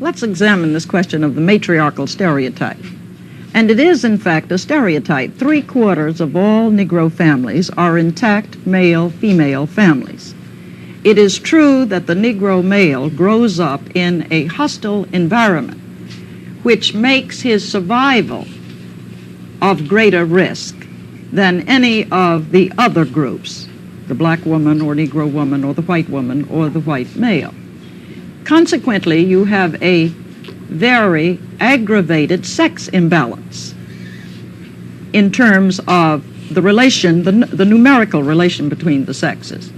let's examine this question of the matriarchal stereotype. And it is, in fact, a stereotype. 3/4 of all Negro families are intact male-female families. It is true that the Negro male grows up in a hostile environment, which makes his survival of greater risk than any of the other groups, the black woman or Negro woman or the white woman or the white male. Consequently, you have a very aggravated sex imbalance in terms of the relation, the numerical relation between the sexes.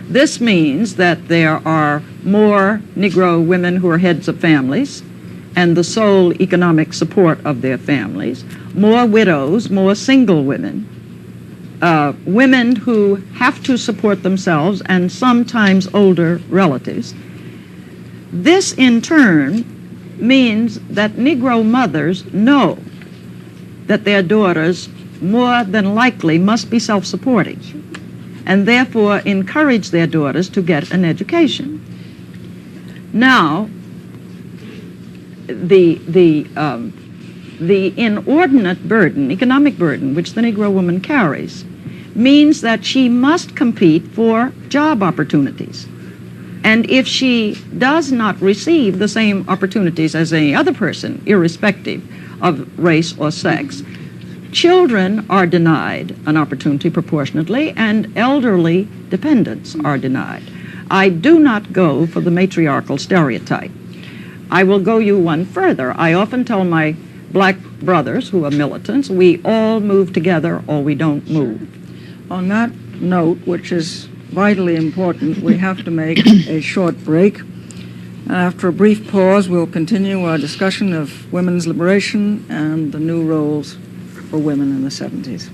This means that there are more Negro women who are heads of families and the sole economic support of their families, more widows, more single women, women who have to support themselves and sometimes older relatives. This in turn means that Negro mothers know that their daughters more than likely must be self-supporting and therefore encourage their daughters to get an education. Now, the inordinate burden, economic burden, which the Negro woman carries means that she must compete for job opportunities. And if she does not receive the same opportunities as any other person, irrespective of race or sex, children are denied an opportunity proportionately, and elderly dependents are denied. I do not go for the matriarchal stereotype. I will go you one further. I often tell my black brothers who are militants, we all move together or we don't move. On that note, which is vitally important, we have to make a short break. After a brief pause, we'll continue our discussion of women's liberation and the new roles for women in the 70s.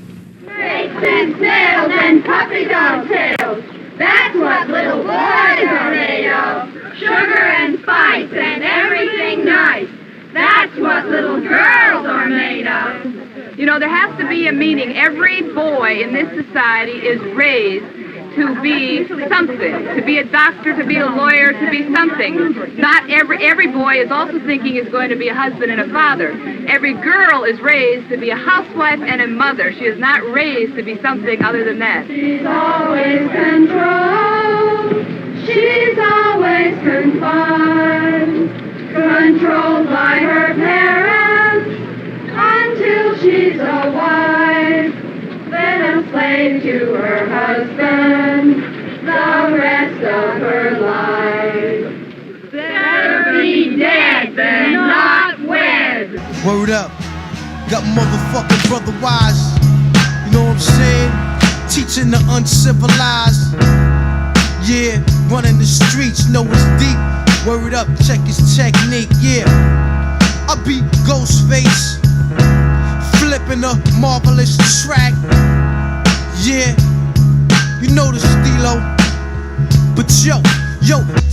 Snakes and snails and puppy dog tails, that's what little boys are made of. Sugar and spice and everything nice, that's what little girls are made of. You know, there has to be a meaning. Every boy in this society is raised to be something, to be a doctor, to be a lawyer, to be something. Not every boy is also thinking is going to be a husband and a father. Every girl is raised to be a housewife and a mother. She is not raised to be something other than that. She's always controlled. She's always confined. Controlled by her parents until she's a wife. Then a slave to her husband the rest of her life. Better be dead than not wed. Word up. Got motherfucking brother wise. You know what I'm saying? Teaching the uncivilized. Yeah, running the streets, know it's deep. Word up, check his technique, yeah. I beat Ghostface, flipping a marvelous track. Yeah, you know the stilo. But yo,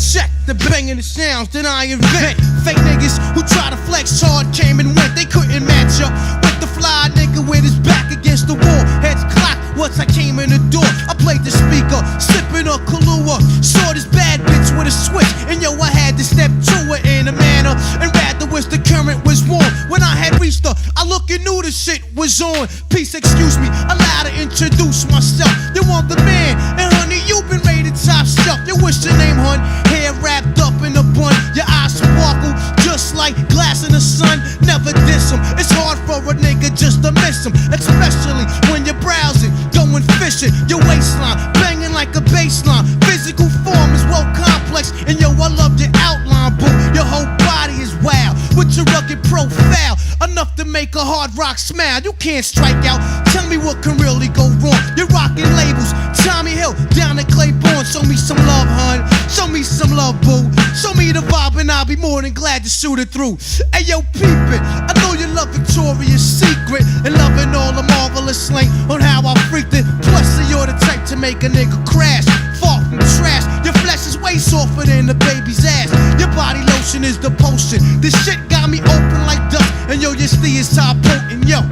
check the banging the sounds that I invent. Fake niggas who try to flex hard came and went. They couldn't match up with the fly nigga with his back against the wall. Heads clocked once I came in the door. I played the speaker, sipping a Kahlua. Saw this bad bitch with a switch, and yo, I had to step to her in a manner and rather wish the current was warm. When I had reached her, I looked and knew the shit was on. Peace, excuse me, allowed to introduce myself. You want the man, and honey, you been rated top shelf. You wish your name, hun, hair wrapped up in a bun. Your eyes sparkle just like glass in the sun. Never diss him. It's hard for a nigga just to miss him, especially when you're browsing, going fishing. Your waistline banging like a baseline. Physical form is well complex, and yo, I love your outline, boo. Your whole body is wild with your rugged profile, enough to make a hard rock smile. You can't strike out. Tell me what can really go wrong. You're rocking labels. Tommy Hill down at Claiborne. Show me some love, hun. Show me some love, boo. Show me the vibe, and I'll be more than glad to shoot it through. Hey yo, peep it. I know you love Victoria's Secret and loving all the marvelous slang on how I freaked it. Plus, you're the type to make a nigga crash. Far from trash. Your flesh is way softer than the baby's ass. Your body lotion is the potion. This shit got me open like dust, and yo, your stee is top potent. Yo,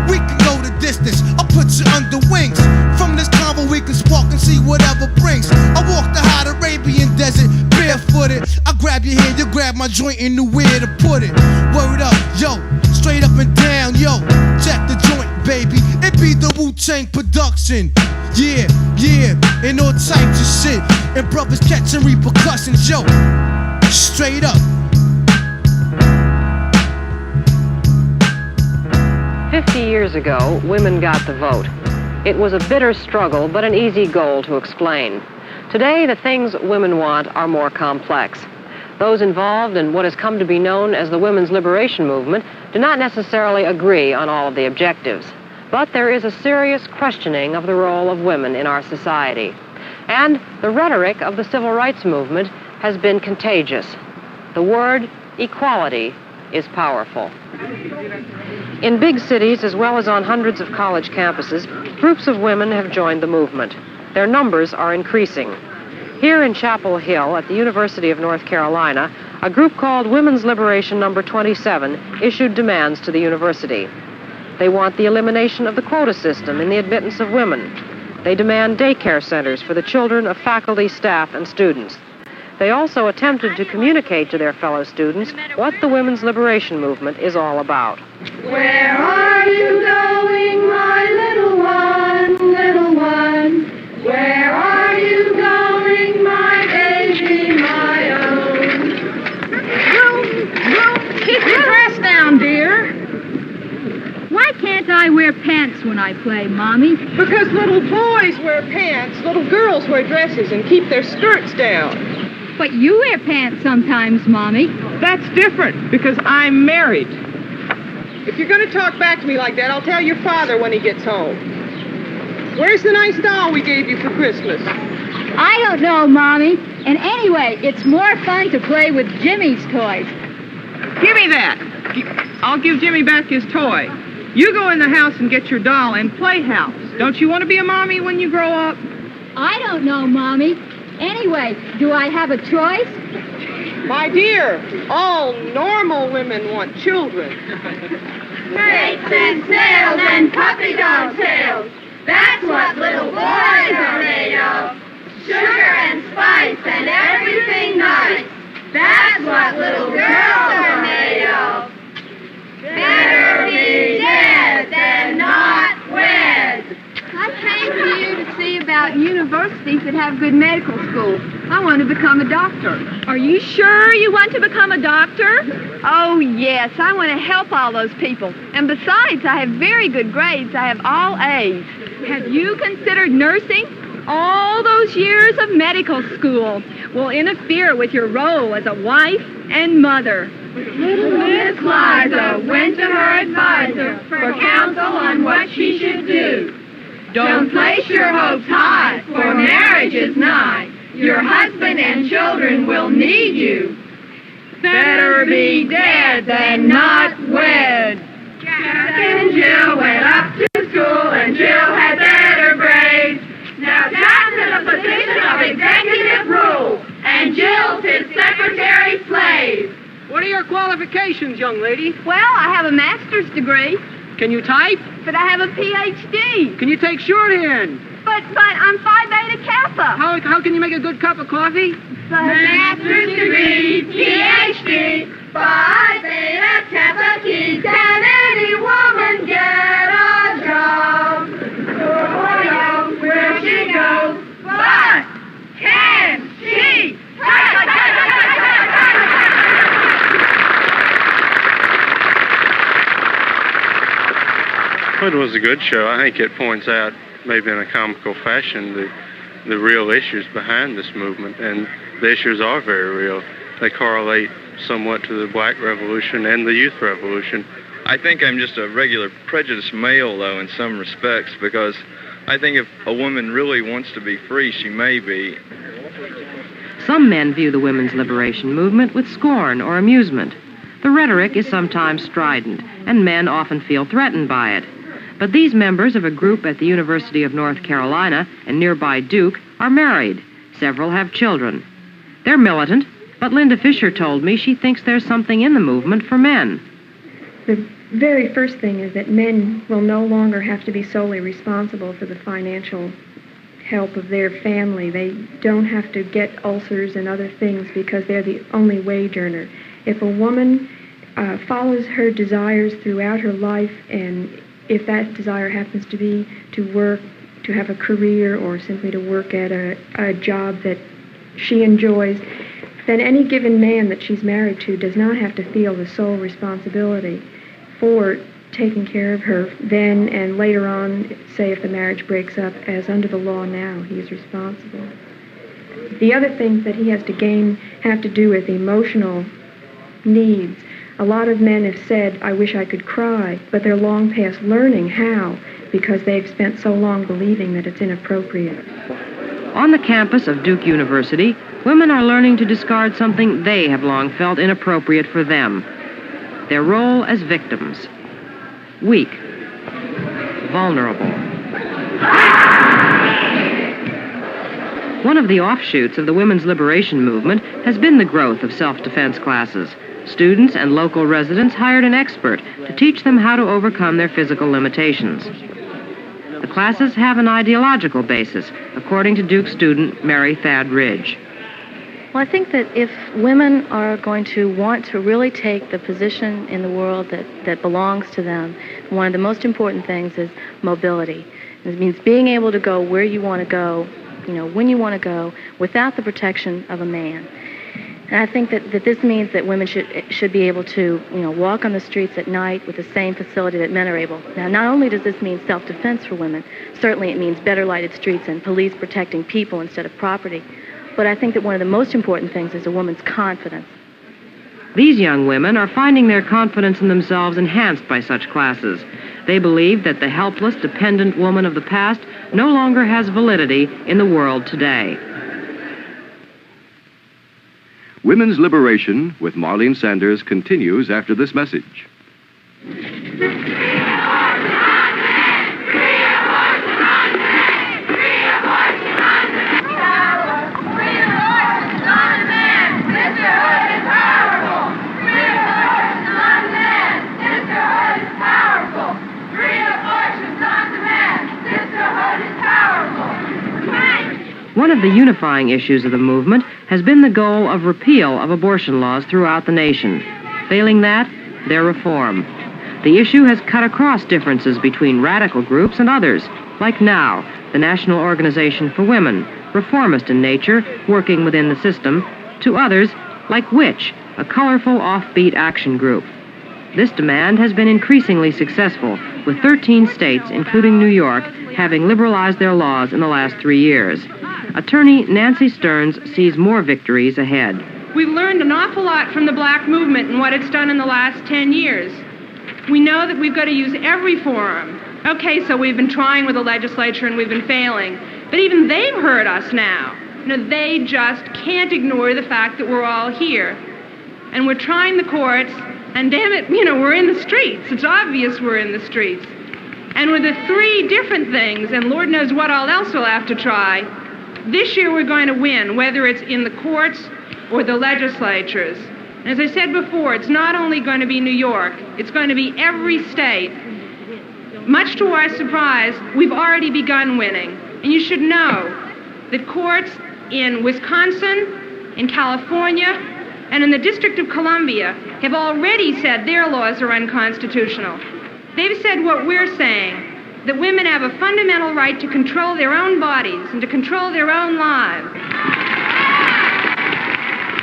we can go the distance. I'll put you under wings. From this convo we can spark and see whatever brings. I walk the hot Arabian desert barefooted. I grab your hand, you grab my my joint and knew where to put it. Word up, yo, straight up and down, yo. Check the joint, baby. It be the Wu-Tang production. Yeah, and all types of shit. And brothers catching repercussions, yo. Straight up. 50 years ago, women got the vote. It was a bitter struggle, but an easy goal to explain. Today, the things women want are more complex. Those involved in what has come to be known as the women's liberation movement do not necessarily agree on all of the objectives. But there is a serious questioning of the role of women in our society. And the rhetoric of the civil rights movement has been contagious. The word equality is powerful. In big cities, as well as on hundreds of college campuses, groups of women have joined the movement. Their numbers are increasing. Here in Chapel Hill at the University of North Carolina, a group called Women's Liberation Number 27 issued demands to the university. They want the elimination of the quota system in the admittance of women. They demand daycare centers for the children of faculty, staff, and students. They also attempted to communicate to their fellow students what the women's liberation movement is all about. Where are you going, my little one, little one? Where are you going, my baby, my own? Keep your dress down, dear. Why can't I wear pants when I play, Mommy? Because little boys wear pants, little girls wear dresses and keep their skirts down. But you wear pants sometimes, Mommy. That's different, because I'm married. If you're going to talk back to me like that, I'll tell your father when he gets home. Where's the nice doll we gave you for Christmas? I don't know, Mommy. And anyway, it's more fun to play with Jimmy's toys. Give me that. I'll give Jimmy back his toy. You go in the house and get your doll and play house. Don't you want to be a mommy when you grow up? I don't know, Mommy. Anyway, do I have a choice? My dear, all normal women want children. Snakes and snails and puppy dog tails. That's what little boys are made of. Sugar and spice and everything nice. That's what little girls are made of. Better be dead than not wed. I came to you to see about universities that have good medical schools. I want to become a doctor. Are you sure you want to become a doctor? Oh, yes. I want to help all those people. And besides, I have very good grades. I have all A's. Have you considered nursing? All those years of medical school will interfere with your role as a wife and mother. Little Miss Liza went to her advisor for counsel on what she should do. Don't place your hopes high, for marriage is nigh. Your husband and children will need you. Better be dead than not wed. Jack and Jill went up to school, and Jill had better grades. Now Jack's in a position of executive rule, and Jill's his secretary slave. What are your qualifications, young lady? Well, I have a master's degree, Can you type? but I have a PhD. Can you take shorthand? But I'm Phi Beta Kappa. How can you make a good cup of coffee? Master's degree, PhD, Phi Beta Kappa T. Can any woman get a job? Oh, where she goes, but can she? It was a good show. I think it points out, maybe in a comical fashion, the real issues behind this movement, and the issues are very real. They correlate somewhat to the Black Revolution and the Youth Revolution. I think I'm just a regular prejudiced male, though, in some respects, because I think if a woman really wants to be free, she may be. Some men view the women's liberation movement with scorn or amusement. The rhetoric is sometimes strident, and men often feel threatened by it. But these members of a group at the University of North Carolina and nearby Duke are married. Several have children. They're militant, but Linda Fisher told me she thinks there's something in the movement for men. The very first thing is that men will no longer have to be solely responsible for the financial help of their family. They don't have to get ulcers and other things because they're the only wage earner. If a woman follows her desires throughout her life, and if that desire happens to be to work, to have a career, or simply to work at a job that she enjoys, then any given man that she's married to does not have to feel the sole responsibility for taking care of her then and later on, say if the marriage breaks up, as under the law now, he is responsible. The other things that he has to gain have to do with emotional needs. A lot of men have said, I wish I could cry, but they're long past learning how, because they've spent so long believing that it's inappropriate. On the campus of Duke University, women are learning to discard something they have long felt inappropriate for them: their role as victims. Weak. Vulnerable. One of the offshoots of the women's liberation movement has been the growth of self-defense classes. Students and local residents hired an expert to teach them how to overcome their physical limitations. The classes have an ideological basis, according to Duke student Mary Thad Ridge. Well, I think that if women are going to want to really take the position in the world that belongs to them, one of the most important things is mobility. It means being able to go where you want to go, when you want to go, without the protection of a man. And I think that this means that women should be able to, walk on the streets at night with the same facility that men are able. Now, not only does this mean self-defense for women, certainly it means better lighted streets and police protecting people instead of property. But I think that one of the most important things is a woman's confidence. These young women are finding their confidence in themselves enhanced by such classes. They believe that the helpless, dependent woman of the past no longer has validity in the world today. Women's Liberation with Marlene Sanders continues after this message. One of the unifying issues of the movement has been the goal of repeal of abortion laws throughout the nation. Failing that, their reform. The issue has cut across differences between radical groups and others, like NOW, the National Organization for Women, reformist in nature, working within the system, to others, like WITCH, a colorful offbeat action group. This demand has been increasingly successful, with 13 states, including New York, having liberalized their laws in the last 3 years. Attorney Nancy Stearns sees more victories ahead. We've learned an awful lot from the black movement and what it's done in the last 10 years. We know that we've got to use every forum. Okay, so we've been trying with the legislature and we've been failing. But even they've heard us now. They just can't ignore the fact that we're all here. And we're trying the courts, and damn it, we're in the streets. It's obvious we're in the streets. And with the 3 different things, and Lord knows what all else we'll have to try, this year we're going to win, whether it's in the courts or the legislatures. And as I said before, it's not only going to be New York, it's going to be every state. Much to our surprise, we've already begun winning. And you should know that courts in Wisconsin, in California, and in the District of Columbia have already said their laws are unconstitutional. They've said what we're saying, that women have a fundamental right to control their own bodies and to control their own lives.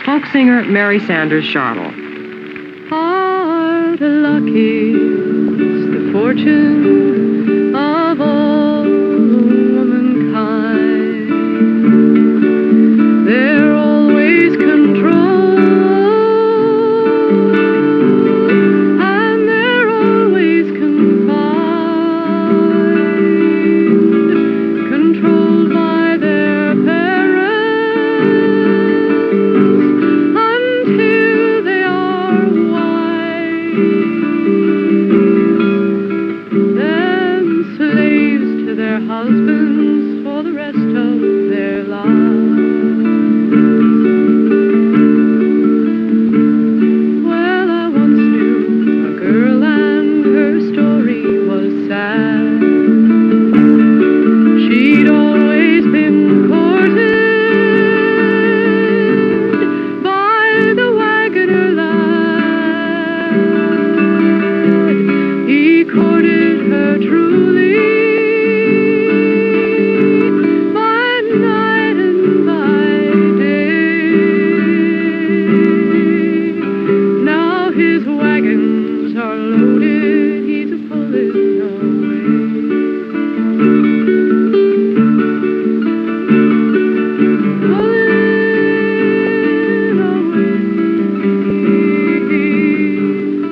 Folk singer Mary Sanders Chartle. Are the luckiest, the fortune of all womankind. They're always controlled. There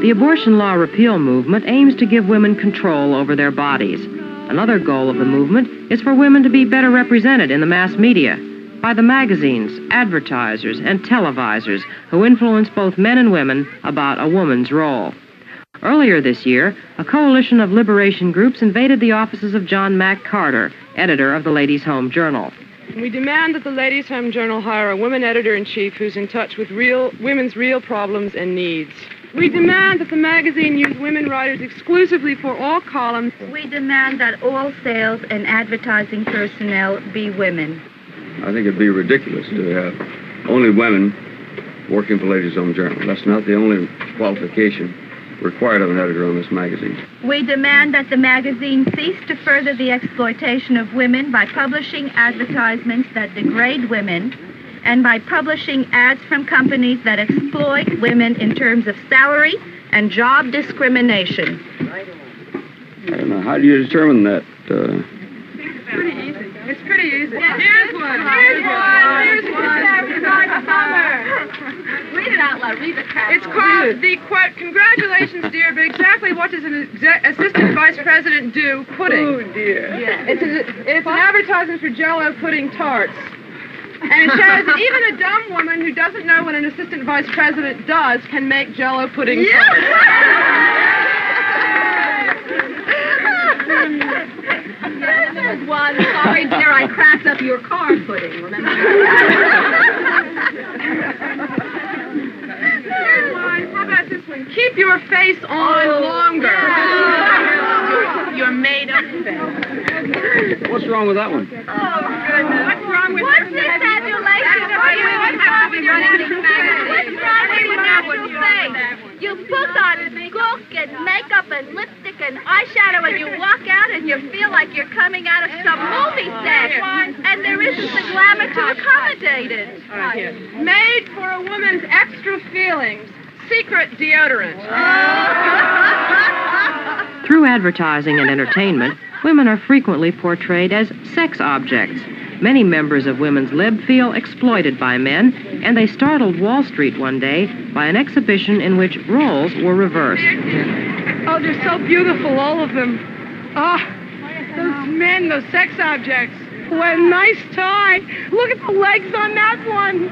The abortion law repeal movement aims to give women control over their bodies. Another goal of the movement is for women to be better represented in the mass media by the magazines, advertisers, and televisers who influence both men and women about a woman's role. Earlier this year, a coalition of liberation groups invaded the offices of John Mack Carter, editor of the Ladies' Home Journal. We demand that the Ladies' Home Journal hire a woman editor-in-chief who's in touch with women's real problems and needs. We demand that the magazine use women writers exclusively for all columns. We demand that all sales and advertising personnel be women. I think it'd be ridiculous to have only women working for Ladies' Home Journal. That's not the only qualification required of an editor on this magazine. We demand that the magazine cease to further the exploitation of women by publishing advertisements that degrade women and by publishing ads from companies that exploit women in terms of salary and job discrimination. I don't know. How do you determine that? Pretty easy. It's pretty easy. Here's one. Here's one. Here's one. Read it out loud. Read the caption. It's called the quote, "Congratulations, dear, but exactly what does an assistant vice president do? Pudding." Oh, dear. Yeah. It's an advertisement for Jell-O pudding tarts. And it shows that even a dumb woman who doesn't know what an assistant vice president does can make Jell-O pudding tarts. There's one. Sorry, dear, I cracked up your car pudding, remember? How about this one? Keep your face on longer. Yeah. Your made-up face. What's wrong with that one? Oh, goodness. What's wrong with what's this adulation? What's wrong with your natural face? You put on gook and makeup and lipstick and eyeshadow and you walk out and you feel like you're coming out of some movie set. And there isn't the glamour to accommodate it. Made for a woman's extra feelings. Secret deodorant. Through advertising and entertainment, women are frequently portrayed as sex objects. Many members of women's lib feel exploited by men, and they startled Wall Street one day by an exhibition in which roles were reversed. Oh, they're so beautiful, all of them. Oh, those men, those sex objects. What a nice tie. Look at the legs on that one.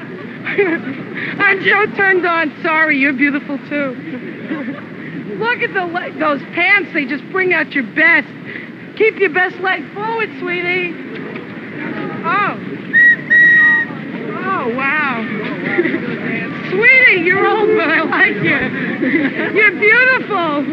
I'm so turned on. Sorry, you're beautiful, too. Look at those pants. They just bring out your best. Keep your best leg forward, sweetie. Oh, wow. Sweetie, you're old, but I like you. You're beautiful.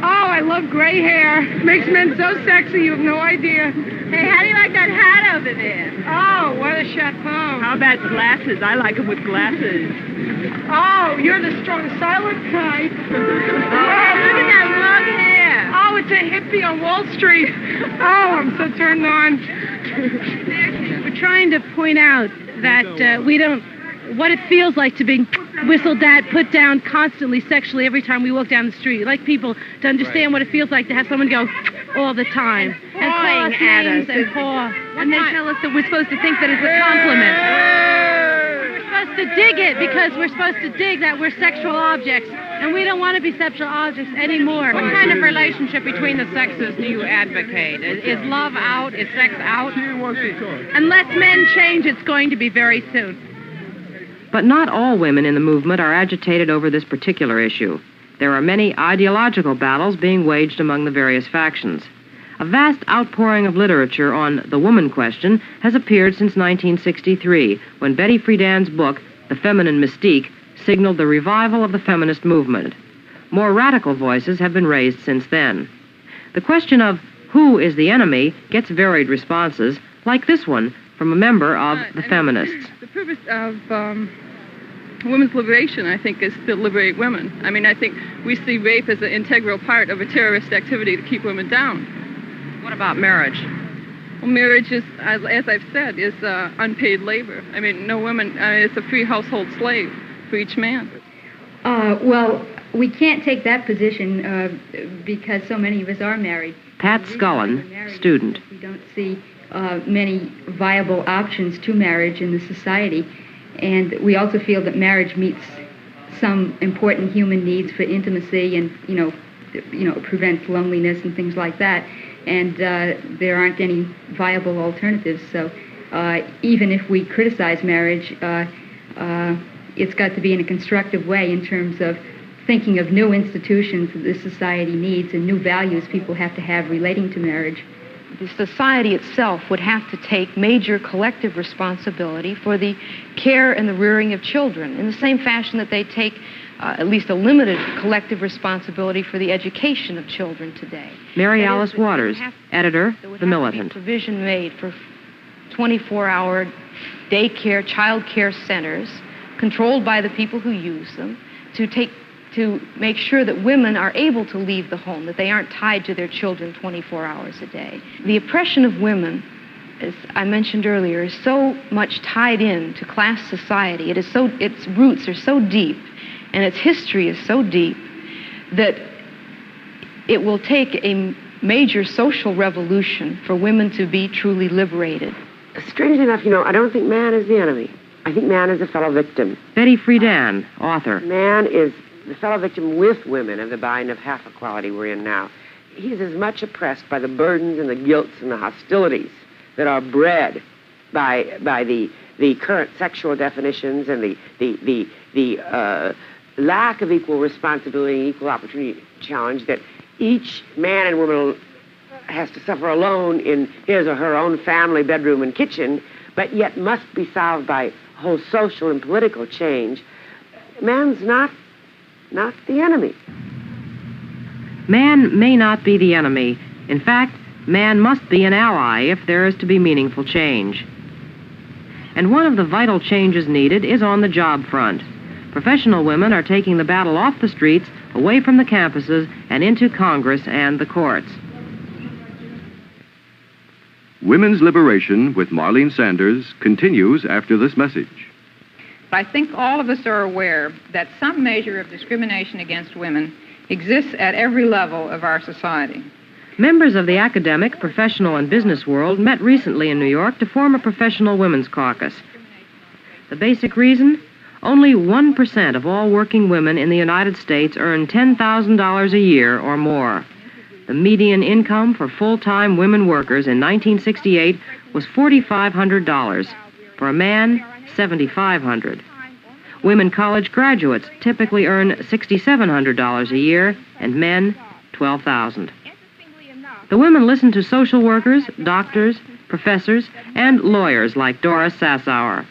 Oh, I love gray hair. Makes men so sexy, you have no idea. Hey, how do you like that hat over there? Oh, what a chapeau. How about glasses? I like them with glasses. Oh, you're the strong, silent type. Oh, look at that long hair. Oh, it's a hippie on Wall Street. Oh, I'm so turned on. We're trying to point out that we don't, what it feels like to be whistled at, put down constantly sexually every time we walk down the street. We'd like people to understand what it feels like to have someone go all the time and call us names and paw. And they tell us that we're supposed to think that it's a compliment. We're supposed to dig it because we're supposed to dig that we're sexual objects. And we don't want to be sexual objects anymore. What kind of relationship between the sexes do you advocate? Is love out? Is sex out? Unless men change, it's going to be very soon. But not all women in the movement are agitated over this particular issue. There are many ideological battles being waged among the various factions. A vast outpouring of literature on the woman question has appeared since 1963, when Betty Friedan's book, The Feminine Mystique, signaled the revival of the feminist movement. More radical voices have been raised since then. The question of who is the enemy gets varied responses, like this one from a member of the feminists. The purpose of women's liberation, I think, is to liberate women. I mean, I think we see rape as an integral part of a terrorist activity to keep women down. What about marriage? Well, marriage is, as I've said, is unpaid labor. I mean, no woman, it's a free household slave for each man. Well, we can't take that position because so many of us are married. Pat Scullin, student. We don't see many viable options to marriage in the society. And we also feel that marriage meets some important human needs for intimacy and, prevents loneliness and things like that. And there aren't any viable alternatives. So even if we criticize marriage, it's got to be in a constructive way in terms of thinking of new institutions that this society needs and new values people have to have relating to marriage. The society itself would have to take major collective responsibility for the care and the rearing of children in the same fashion that they take at least a limited collective responsibility for the education of children today. Mary Alice Waters, editor, The Militant. Provision made for 24-hour daycare, child care centers controlled by the people who use them to make sure that women are able to leave the home, that they aren't tied to their children 24 hours a day. The oppression of women, as I mentioned earlier, is so much tied in to class society. Its roots are so deep, and its history is so deep, that it will take a major social revolution for women to be truly liberated. Strangely enough, I don't think man is the enemy. I think man is a fellow victim. Betty Friedan, author. Man is the fellow victim with women of the bind of half equality we're in now. He's as much oppressed by the burdens and the guilts and the hostilities that are bred by the current sexual definitions and the lack of equal responsibility and equal opportunity challenge that each man and woman has to suffer alone in his or her own family, bedroom, and kitchen, but yet must be solved by whole social and political change. Man's not the enemy. Man may not be the enemy. In fact, man must be an ally if there is to be meaningful change. And one of the vital changes needed is on the job front. Professional women are taking the battle off the streets, away from the campuses, and into Congress and the courts. Women's Liberation with Marlene Sanders continues after this message. I think all of us are aware that some measure of discrimination against women exists at every level of our society. Members of the academic, professional, and business world met recently in New York to form a professional women's caucus. The basic reason? Only 1% of all working women in the United States earn $10,000 a year or more. The median income for full-time women workers in 1968 was $4,500. For a man, $7,500. Women college graduates typically earn $6,700 a year, and men, $12,000. The women listen to social workers, doctors, professors, and lawyers like Doris Sassower.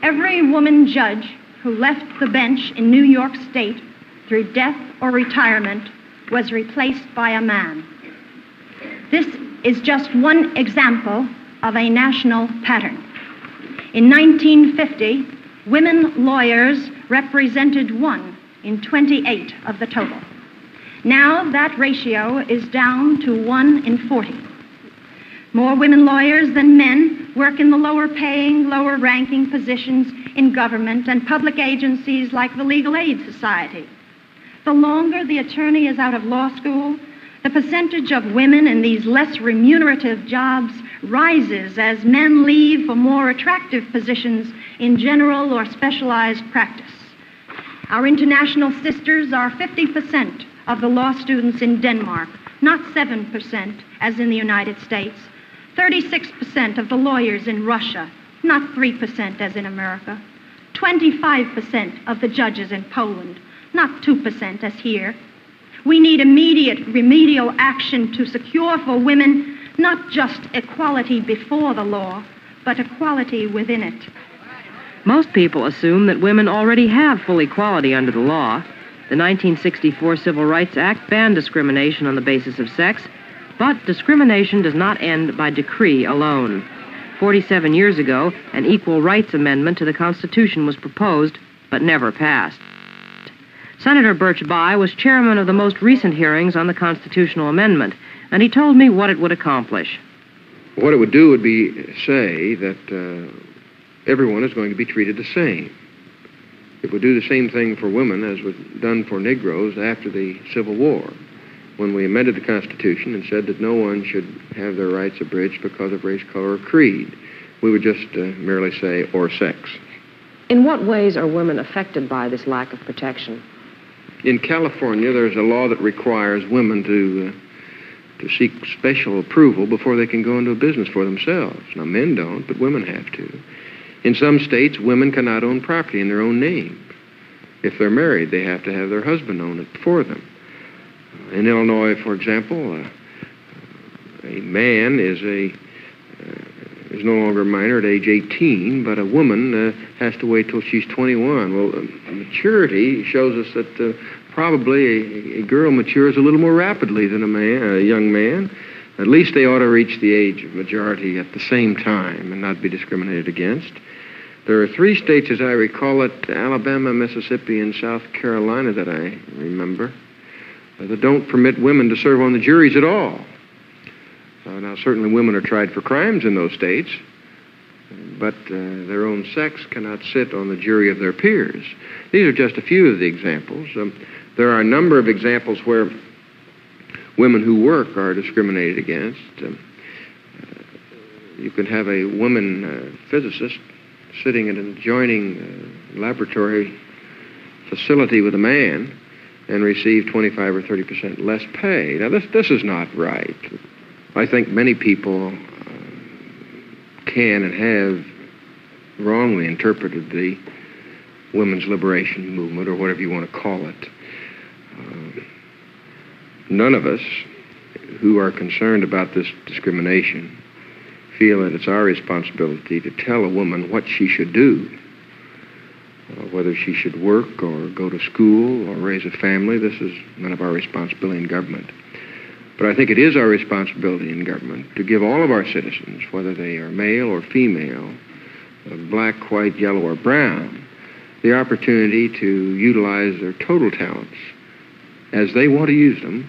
Every woman judge who left the bench in New York State through death or retirement was replaced by a man. This is just one example of a national pattern. In 1950, women lawyers represented 1 in 28 of the total. Now that ratio is down to 1 in 40. More women lawyers than men work in the lower-paying, lower-ranking positions in government and public agencies like the Legal Aid Society. The longer the attorney is out of law school, the percentage of women in these less remunerative jobs rises as men leave for more attractive positions in general or specialized practice. Our international sisters are 50% of the law students in Denmark, not 7% as in the United States. 36% of the lawyers in Russia, not 3% as in America. 25% of the judges in Poland, not 2% as here. We need immediate remedial action to secure for women not just equality before the law, but equality within it. Most people assume that women already have full equality under the law. The 1964 Civil Rights Act banned discrimination on the basis of sex, but discrimination does not end by decree alone. 47 years ago, an equal rights amendment to the Constitution was proposed, but never passed. Senator Birch Bayh was chairman of the most recent hearings on the constitutional amendment, and he told me what it would accomplish. What it would do would be say that everyone is going to be treated the same. It would do the same thing for women as was done for Negroes after the Civil War, when we amended the Constitution and said that no one should have their rights abridged because of race, color, or creed. We would just merely say, or sex. In what ways are women affected by this lack of protection? In California, there's a law that requires women to seek special approval before they can go into a business for themselves. Now, men don't, but women have to. In some states, women cannot own property in their own name. If they're married, they have to have their husband own it for them. In Illinois, for example, a man is no longer a minor at age 18, but a woman has to wait till she's 21. Well, maturity shows us that probably a girl matures a little more rapidly than a young man. At least they ought to reach the age of majority at the same time and not be discriminated against. There are 3 states, as I recall it, Alabama, Mississippi, and South Carolina that I remember, that don't permit women to serve on the juries at all. Now, certainly women are tried for crimes in those states, but their own sex cannot sit on the jury of their peers. These are just a few of the examples. There are a number of examples where women who work are discriminated against. You can have a woman physicist sitting in an adjoining laboratory facility with a man and receive 25 or 30% less pay. Now, this is not right. I think many people can and have wrongly interpreted the women's liberation movement, or whatever you want to call it. None of us who are concerned about this discrimination feel that it's our responsibility to tell a woman what she should do, whether she should work or go to school or raise a family. This is none of our responsibility in government. But I think it is our responsibility in government to give all of our citizens, whether they are male or female, black, white, yellow, or brown, the opportunity to utilize their total talents as they want to use them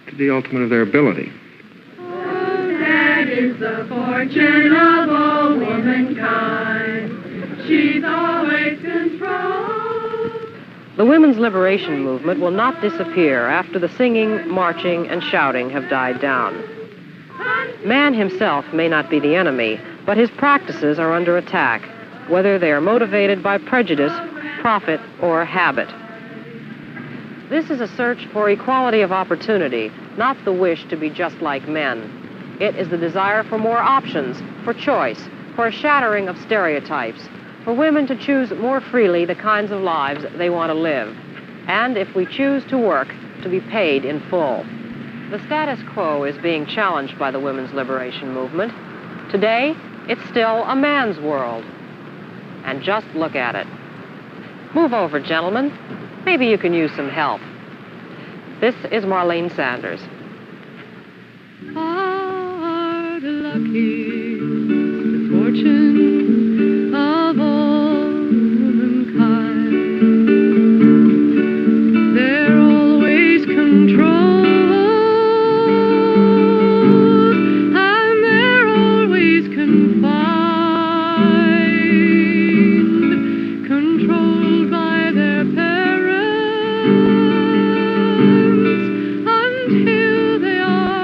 to the ultimate of their ability. That is the fortune of all womankind. She's always controlled. The women's liberation movement will not disappear after the singing, marching, and shouting have died down. Man himself may not be the enemy, but his practices are under attack, whether they are motivated by prejudice, profit, or habit. This is a search for equality of opportunity, not the wish to be just like men. It is the desire for more options, for choice, for a shattering of stereotypes, for women to choose more freely the kinds of lives they want to live, and if we choose to work, to be paid in full. The status quo is being challenged by the women's liberation movement. Today, it's still a man's world. And just look at it. Move over, gentlemen. Maybe you can use some help. This is Marlene Sanders. Are the lucky, the fortune of all womankind. They're always controlled, and they're always confined, controlled by their parents until they are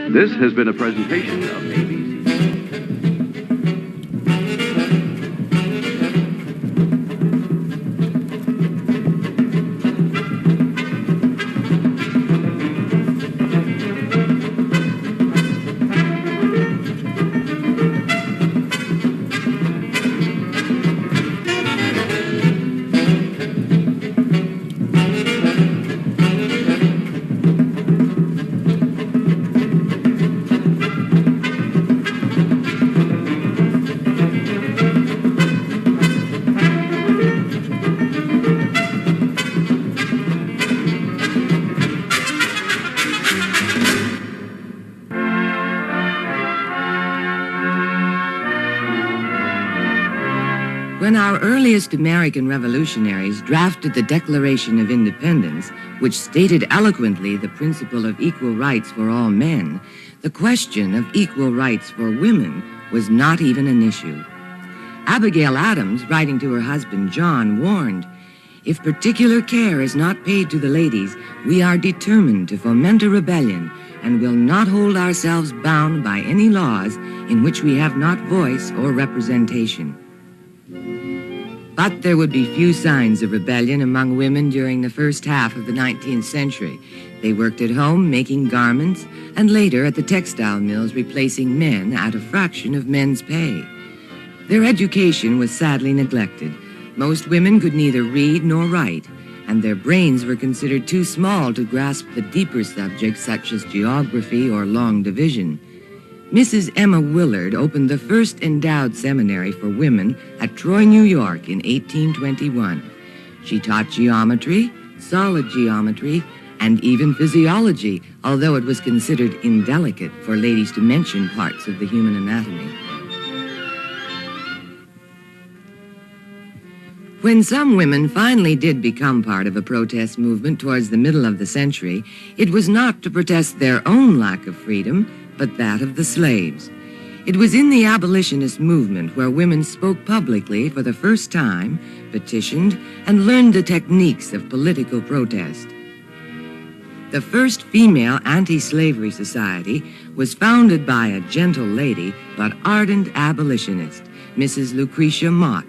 This has been a presentation of ABC. When our earliest American revolutionaries drafted the Declaration of Independence, which stated eloquently the principle of equal rights for all men, the question of equal rights for women was not even an issue. Abigail Adams, writing to her husband John, warned, If particular care is not paid to the ladies, we are determined to foment a rebellion and will not hold ourselves bound by any laws in which we have not voice or representation. But there would be few signs of rebellion among women during the first half of the 19th century. They worked at home making garments, and later at the textile mills replacing men at a fraction of men's pay. Their education was sadly neglected. Most women could neither read nor write, and their brains were considered too small to grasp the deeper subjects such as geography or long division. Mrs. Emma Willard opened the first endowed seminary for women at Troy, New York in 1821. She taught geometry, solid geometry, and even physiology, although it was considered indelicate for ladies to mention parts of the human anatomy. When some women finally did become part of a protest movement towards the middle of the century, it was not to protest their own lack of freedom, but that of the slaves. It was in the abolitionist movement where women spoke publicly for the first time, petitioned, and learned the techniques of political protest. The first female anti-slavery society was founded by a gentle lady but ardent abolitionist, Mrs. Lucretia Mott.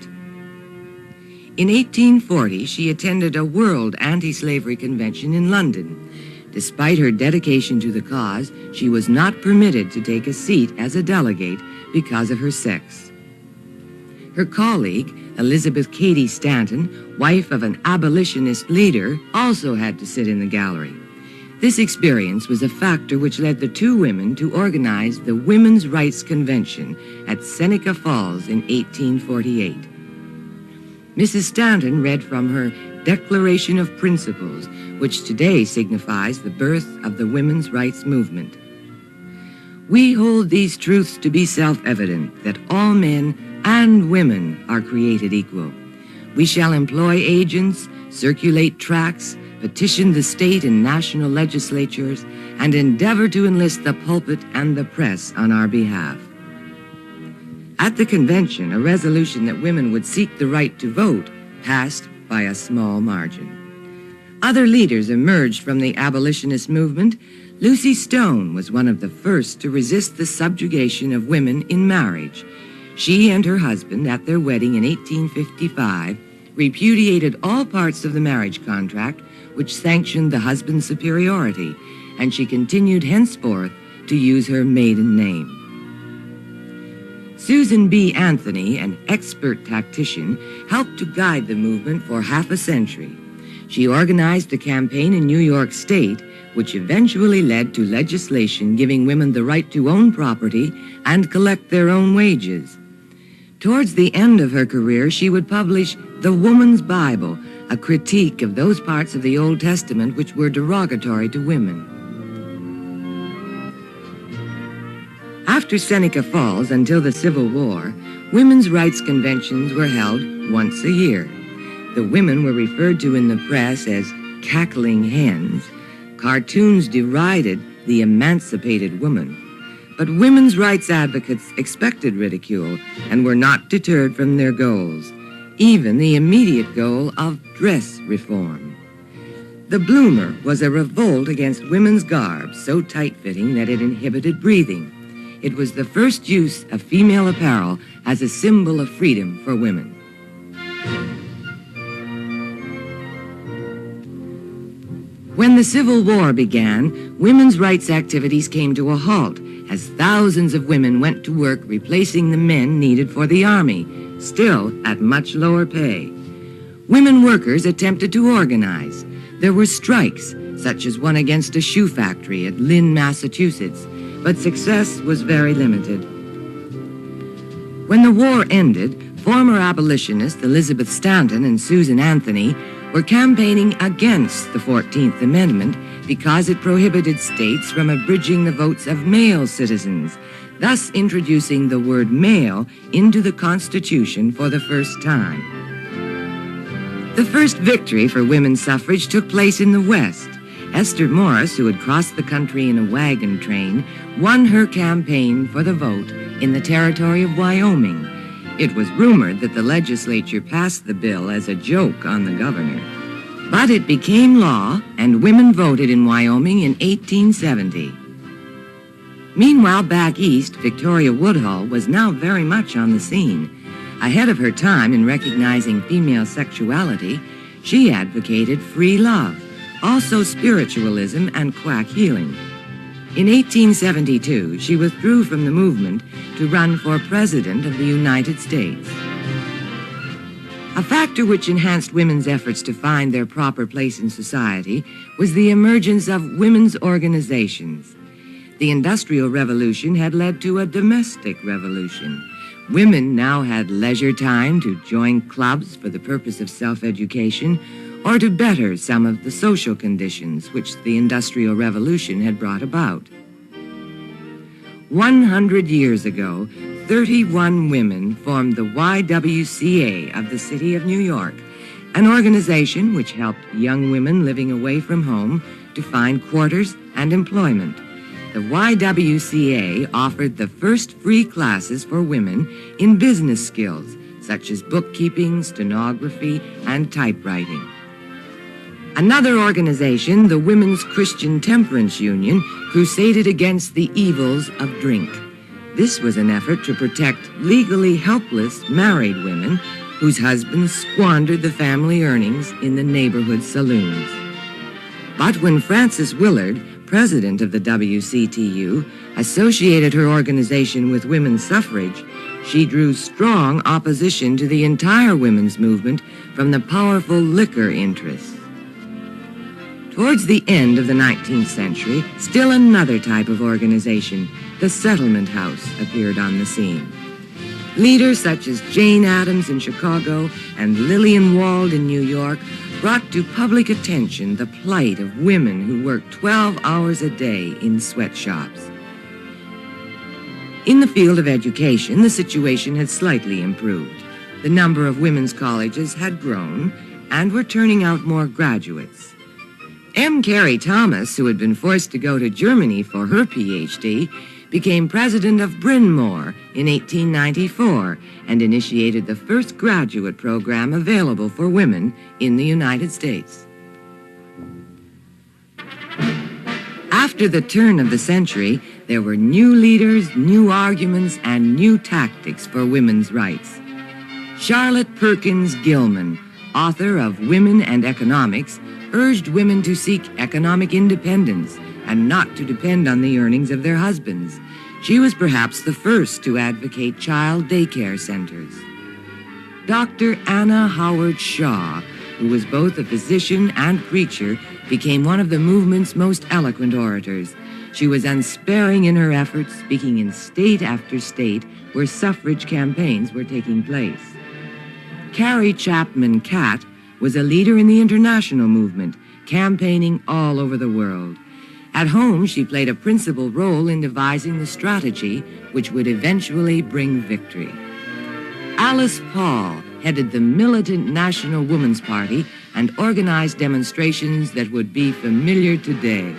In 1840, she attended a World Anti-Slavery Convention in London. Despite her dedication to the cause, she was not permitted to take a seat as a delegate because of her sex. Her colleague, Elizabeth Cady Stanton, wife of an abolitionist leader, also had to sit in the gallery. This experience was a factor which led the two women to organize the Women's Rights Convention at Seneca Falls in 1848. Mrs. Stanton read from her Declaration of Principles, which today signifies the birth of the women's rights movement. We hold these truths to be self-evident, that all men and women are created equal. We shall employ agents, circulate tracts, petition the state and national legislatures, and endeavor to enlist the pulpit and the press on our behalf. At the convention, a resolution that women would seek the right to vote passed by a small margin. Other leaders emerged from the abolitionist movement. Lucy Stone was one of the first to resist the subjugation of women in marriage. She and her husband, at their wedding in 1855, repudiated all parts of the marriage contract which sanctioned the husband's superiority, and she continued henceforth to use her maiden name. Susan B. Anthony, an expert tactician, helped to guide the movement for half a century. She organized a campaign in New York State, which eventually led to legislation giving women the right to own property and collect their own wages. Towards the end of her career, she would publish The Woman's Bible, a critique of those parts of the Old Testament which were derogatory to women. After Seneca Falls until the Civil War, women's rights conventions were held once a year. The women were referred to in the press as cackling hens. Cartoons derided the emancipated woman. But women's rights advocates expected ridicule and were not deterred from their goals, even the immediate goal of dress reform. The bloomer was a revolt against women's garb so tight-fitting that it inhibited breathing. It was the first use of female apparel as a symbol of freedom for women. When the Civil War began, women's rights activities came to a halt as thousands of women went to work replacing the men needed for the army, still at much lower pay. Women workers attempted to organize. There were strikes, such as one against a shoe factory at Lynn, Massachusetts, but success was very limited. When the war ended, former abolitionists Elizabeth Stanton and Susan Anthony were campaigning against the 14th Amendment because it prohibited states from abridging the votes of male citizens, thus introducing the word male into the Constitution for the first time. The first victory for women's suffrage took place in the West. Esther Morris, who had crossed the country in a wagon train, won her campaign for the vote in the territory of Wyoming. It was rumored that the legislature passed the bill as a joke on the governor. But it became law, and women voted in Wyoming in 1870. Meanwhile, back east, Victoria Woodhull was now very much on the scene. Ahead of her time in recognizing female sexuality, she advocated free love, also spiritualism and quack healing. In 1872, she withdrew from the movement to run for President of the United States. A factor which enhanced women's efforts to find their proper place in society was the emergence of women's organizations. The Industrial Revolution had led to a domestic revolution. Women now had leisure time to join clubs for the purpose of self-education or to better some of the social conditions which the Industrial Revolution had brought about. 100 years ago, 31 women formed the YWCA of the city of New York, an organization which helped young women living away from home to find quarters and employment. The YWCA offered the first free classes for women in business skills, such as bookkeeping, stenography, and typewriting. Another organization, the Women's Christian Temperance Union, crusaded against the evils of drink. This was an effort to protect legally helpless married women whose husbands squandered the family earnings in the neighborhood saloons. But when Frances Willard, president of the WCTU, associated her organization with women's suffrage, she drew strong opposition to the entire women's movement from the powerful liquor interests. Towards the end of the 19th century, still another type of organization, the settlement house, appeared on the scene. Leaders such as Jane Addams in Chicago and Lillian Wald in New York brought to public attention the plight of women who worked 12 hours a day in sweatshops. In the field of education, the situation had slightly improved. The number of women's colleges had grown and were turning out more graduates. M. Carey Thomas, who had been forced to go to Germany for her Ph.D., became president of Bryn Mawr in 1894 and initiated the first graduate program available for women in the United States. After the turn of the century, there were new leaders, new arguments, and new tactics for women's rights. Charlotte Perkins Gilman, author of Women and Economics, urged women to seek economic independence and not to depend on the earnings of their husbands. She was perhaps the first to advocate child daycare centers. Dr. Anna Howard Shaw, who was both a physician and preacher, became one of the movement's most eloquent orators. She was unsparing in her efforts, speaking in state after state where suffrage campaigns were taking place. Carrie Chapman Catt was a leader in the international movement, campaigning all over the world. At home, she played a principal role in devising the strategy which would eventually bring victory. Alice Paul headed the militant National Woman's Party and organized demonstrations that would be familiar today.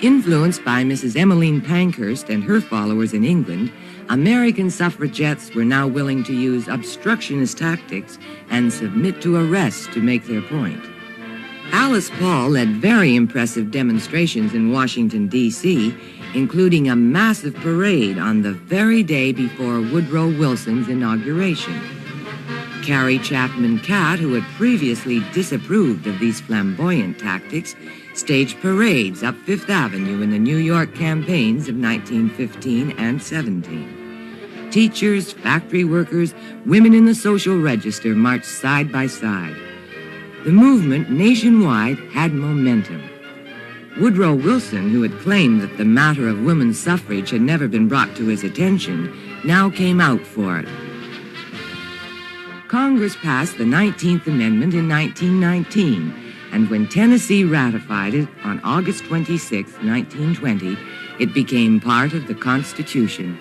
Influenced by Mrs. Emmeline Pankhurst and her followers in England, American suffragettes were now willing to use obstructionist tactics and submit to arrest to make their point. Alice Paul led very impressive demonstrations in Washington, D.C., including a massive parade on the very day before Woodrow Wilson's inauguration. Carrie Chapman Catt, who had previously disapproved of these flamboyant tactics, staged parades up Fifth Avenue in the New York campaigns of 1915 and 17. Teachers, factory workers, women in the social register marched side by side. The movement nationwide had momentum. Woodrow Wilson, who had claimed that the matter of women's suffrage had never been brought to his attention, now came out for it. Congress passed the 19th Amendment in 1919, and when Tennessee ratified it on August 26, 1920, it became part of the Constitution.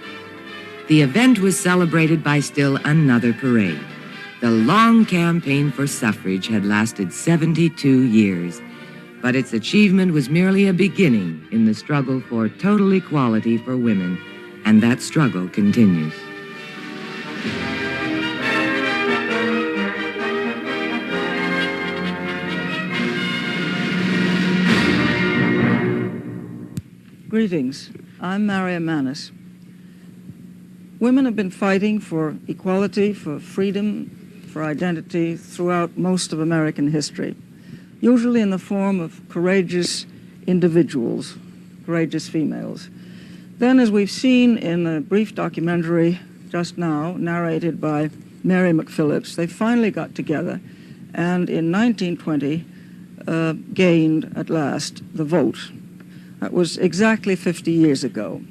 The event was celebrated by still another parade. The long campaign for suffrage had lasted 72 years, but its achievement was merely a beginning in the struggle for total equality for women, and that struggle continues. Greetings. I'm Maria Manis. Women have been fighting for equality, for freedom, for identity throughout most of American history, usually in the form of courageous individuals, courageous females. Then, as we've seen in a brief documentary just now, narrated by Mary McPhillips, they finally got together and in 1920 gained at last the vote. That was exactly 50 years ago.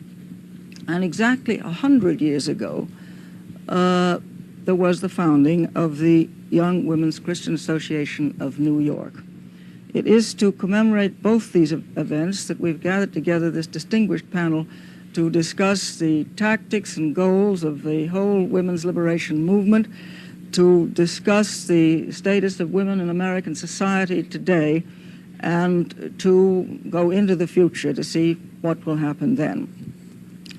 And exactly 100 years ago, there was the founding of the Young Women's Christian Association of New York. It is to commemorate both these events that we've gathered together this distinguished panel to discuss the tactics and goals of the whole women's liberation movement, to discuss the status of women in American society today, and to go into the future to see what will happen then.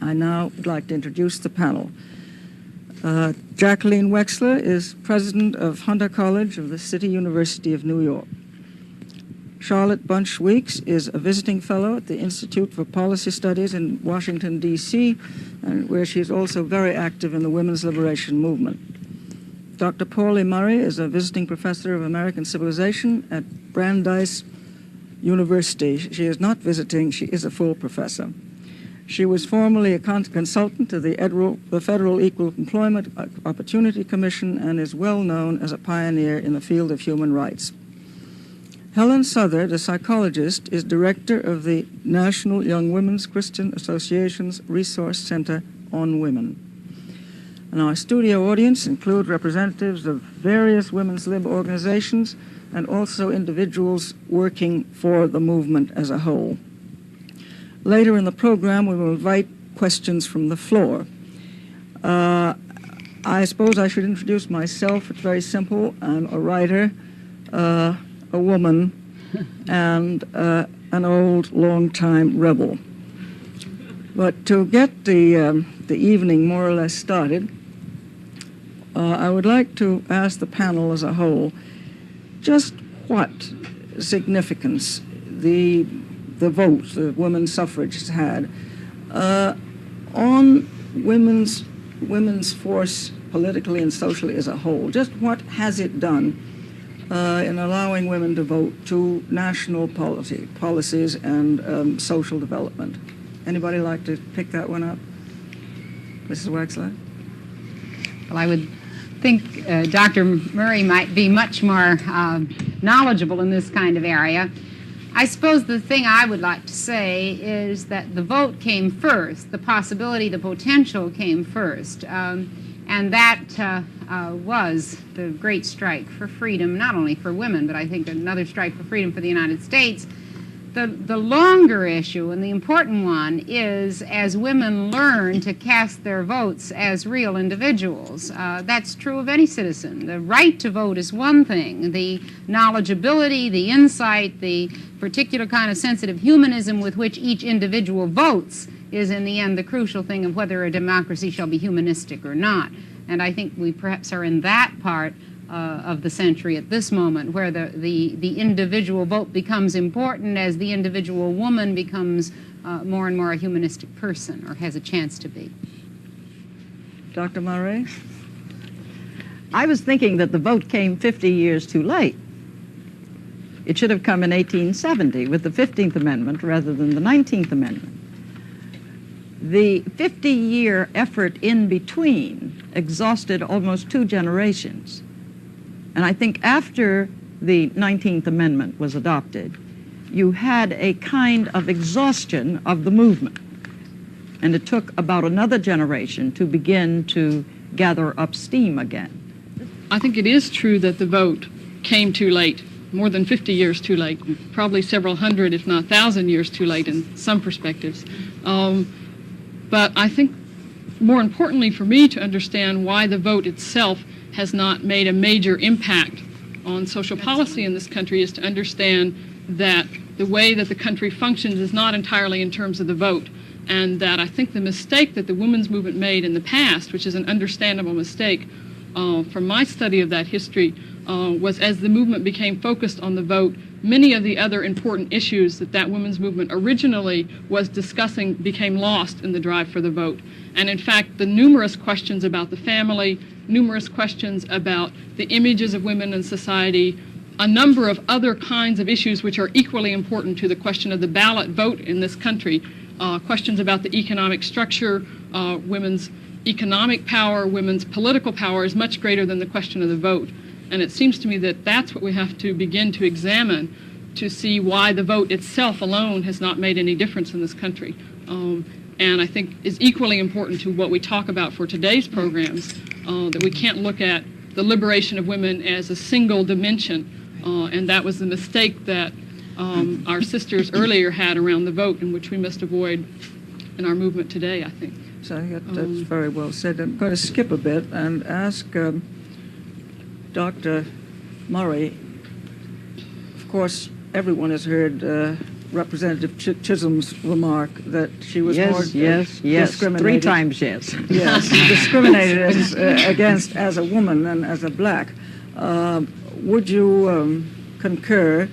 I now would like to introduce the panel. Jacqueline Wexler is president of Hunter College of the City University of New York. Charlotte Bunch Weeks is a visiting fellow at the Institute for Policy Studies in Washington, D.C., where she is also very active in the women's liberation movement. Dr. Pauli Murray is a visiting professor of American civilization at Brandeis University. She is not visiting, she is a full professor. She was formerly a consultant to the Federal Equal Employment Opportunity Commission and is well known as a pioneer in the field of human rights. Helen Southard, a psychologist, is director of the National Young Women's Christian Association's Resource Center on Women. And our studio audience include representatives of various women's lib organizations and also individuals working for the movement as a whole. Later in the program, we will invite questions from the floor. I suppose I should introduce myself. It's very simple. I'm a writer, a woman, and an old, long-time rebel. But to get the evening more or less started, I would like to ask the panel as a whole just what significance the vote, the women's suffrage has had on women's force politically and socially as a whole. Just what has it done in allowing women to vote to national policies and social development? Anybody like to pick that one up? Mrs. Wexler? Well, I would think Dr. Murray might be much more knowledgeable in this kind of area. I suppose the thing I would like to say is that the vote came first, the possibility, the potential came first, and that was the great strike for freedom, not only for women, but I think another strike for freedom for the United States. The longer issue and the important one is as women learn to cast their votes as real individuals. That's true of any citizen. The right to vote is one thing. The knowledgeability, the insight, the particular kind of sensitive humanism with which each individual votes is in the end the crucial thing of whether a democracy shall be humanistic or not. And I think we perhaps are in that part of the century at this moment, where the individual vote becomes important as the individual woman becomes more and more a humanistic person, or has a chance to be. Dr. Murray? I was thinking that the vote came 50 years too late. It should have come in 1870 with the 15th Amendment rather than the 19th Amendment. The 50-year effort in between exhausted almost 2 generations. And I think after the 19th Amendment was adopted, you had a kind of exhaustion of the movement. And it took about another generation to begin to gather up steam again. I think it is true that the vote came too late, more than 50 years too late, probably several hundred, if not 1,000 years too late in some perspectives. But I think more importantly for me to understand why the vote itself has not made a major impact on social policy in this country is to understand that the way that the country functions is not entirely in terms of the vote, and that I think the mistake that the women's movement made in the past, which is an understandable mistake from my study of that history, was as the movement became focused on the vote, many of the other important issues that women's movement originally was discussing became lost in the drive for the vote. And in fact, the numerous questions about the family, numerous questions about the images of women in society, a number of other kinds of issues which are equally important to the question of the ballot vote in this country, questions about the economic structure, women's economic power, women's political power is much greater than the question of the vote. And it seems to me that that's what we have to begin to examine to see why the vote itself alone has not made any difference in this country. And I think is equally important to what we talk about for today's programs, that we can't look at the liberation of women as a single dimension. And that was the mistake that our sisters earlier had around the vote, and which we must avoid in our movement today, I think. So that's very well said. I'm going to skip a bit and ask Dr. Murray. Of course, everyone has heard Representative Chisholm's remark that she was more discriminated. 3 times yes. Yes, discriminated against as a woman than as a black. Would you concur?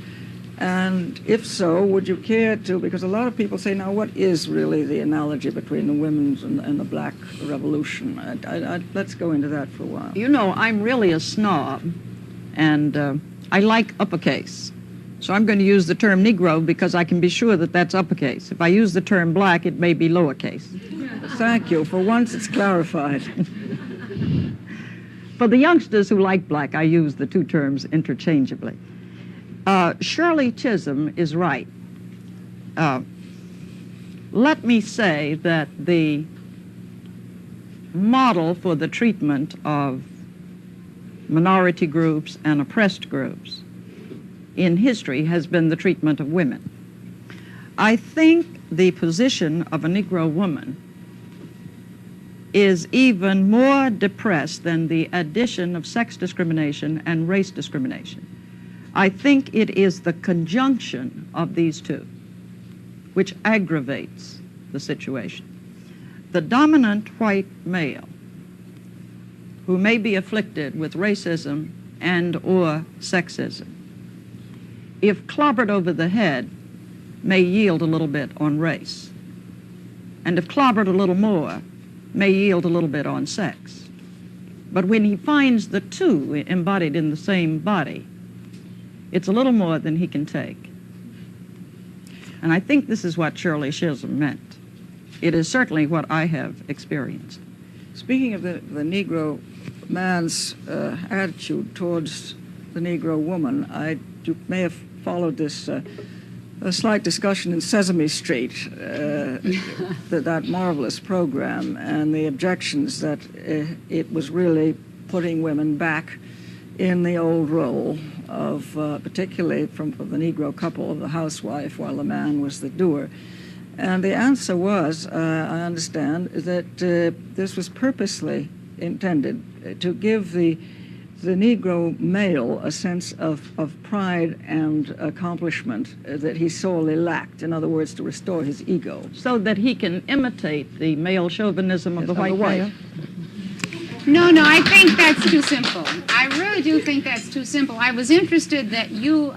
And if so, would you care to, because a lot of people say, now what is really the analogy between the women's and the black revolution? Let's go into that for a while. You know, I'm really a snob, and I like uppercase. So I'm going to use the term Negro because I can be sure that that's uppercase. If I use the term black, it may be lowercase. Thank you. For once, it's clarified. For the youngsters who like black, I use the 2 terms interchangeably. Shirley Chisholm is right. Let me say that the model for the treatment of minority groups and oppressed groups in history has been the treatment of women. I think the position of a Negro woman is even more depressed than the addition of sex discrimination and race discrimination. I think it is the conjunction of these 2 which aggravates the situation. The dominant white male who may be afflicted with racism and or sexism, if clobbered over the head, may yield a little bit on race. And if clobbered a little more, may yield a little bit on sex. But when he finds the 2 embodied in the same body, it's a little more than he can take. And I think this is what Shirley Chisholm meant. It is certainly what I have experienced. Speaking of the Negro man's attitude towards the Negro woman, you may have followed this a slight discussion in Sesame Street, that marvelous program, and the objections that it was really putting women back in the old role of, particularly from the Negro couple, of the housewife, while the man was the doer. And the answer was, I understand, that this was purposely intended to give the Negro male a sense of pride and accomplishment that he sorely lacked. In other words, to restore his ego. So that he can imitate the male chauvinism of the white male? No, I think that's too simple. I really do think that's too simple. I was interested that you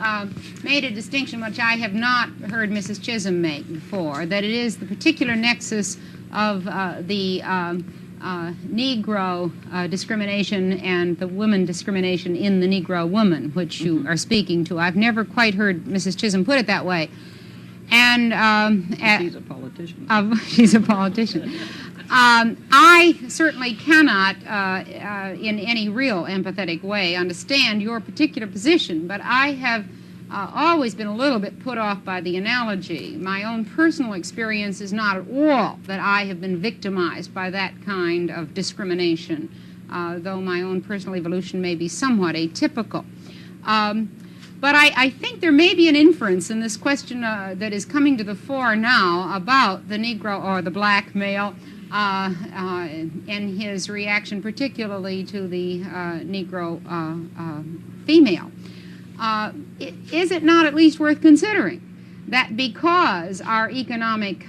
made a distinction which I have not heard Mrs. Chisholm make before, that it is the particular nexus of the Negro discrimination and the woman discrimination in the Negro woman, which you are speaking to. I've never quite heard Mrs. Chisholm put it that way. And she's a politician. She's a politician. I certainly cannot, in any real empathetic way, understand your particular position, but I have always been a little bit put off by the analogy. My own personal experience is not at all that I have been victimized by that kind of discrimination, though my own personal evolution may be somewhat atypical. But I think there may be an inference in this question that is coming to the fore now about the Negro or the black male and his reaction particularly to the Negro female. Is it not at least worth considering that because our economic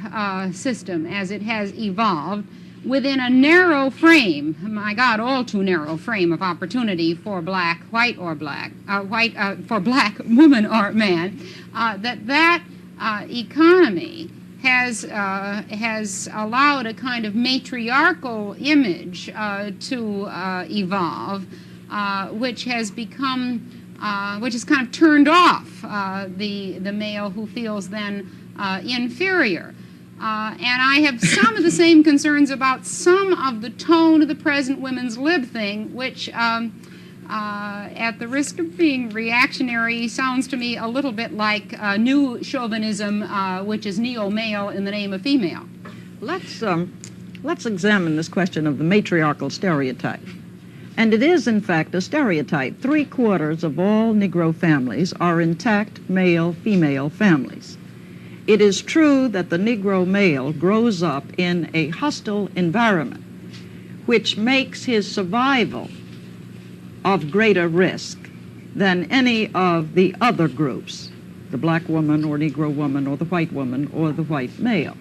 system as it has evolved, within a narrow frame, my God, all too narrow frame of opportunity for black, white or black, for black woman or man, that economy has allowed a kind of matriarchal image to evolve, which has become, which has kind of turned off the male who feels then inferior. And I have some of the same concerns about some of the tone of the present women's lib thing, which, at the risk of being reactionary, sounds to me a little bit like new chauvinism, which is neo-male in the name of female. Let's examine this question of the matriarchal stereotype. And it is, in fact, a stereotype. 3/4 of all Negro families are intact male-female families. It is true that the Negro male grows up in a hostile environment, which makes his survival of greater risk than any of the other groups, the black woman or Negro woman or the white woman or the white male.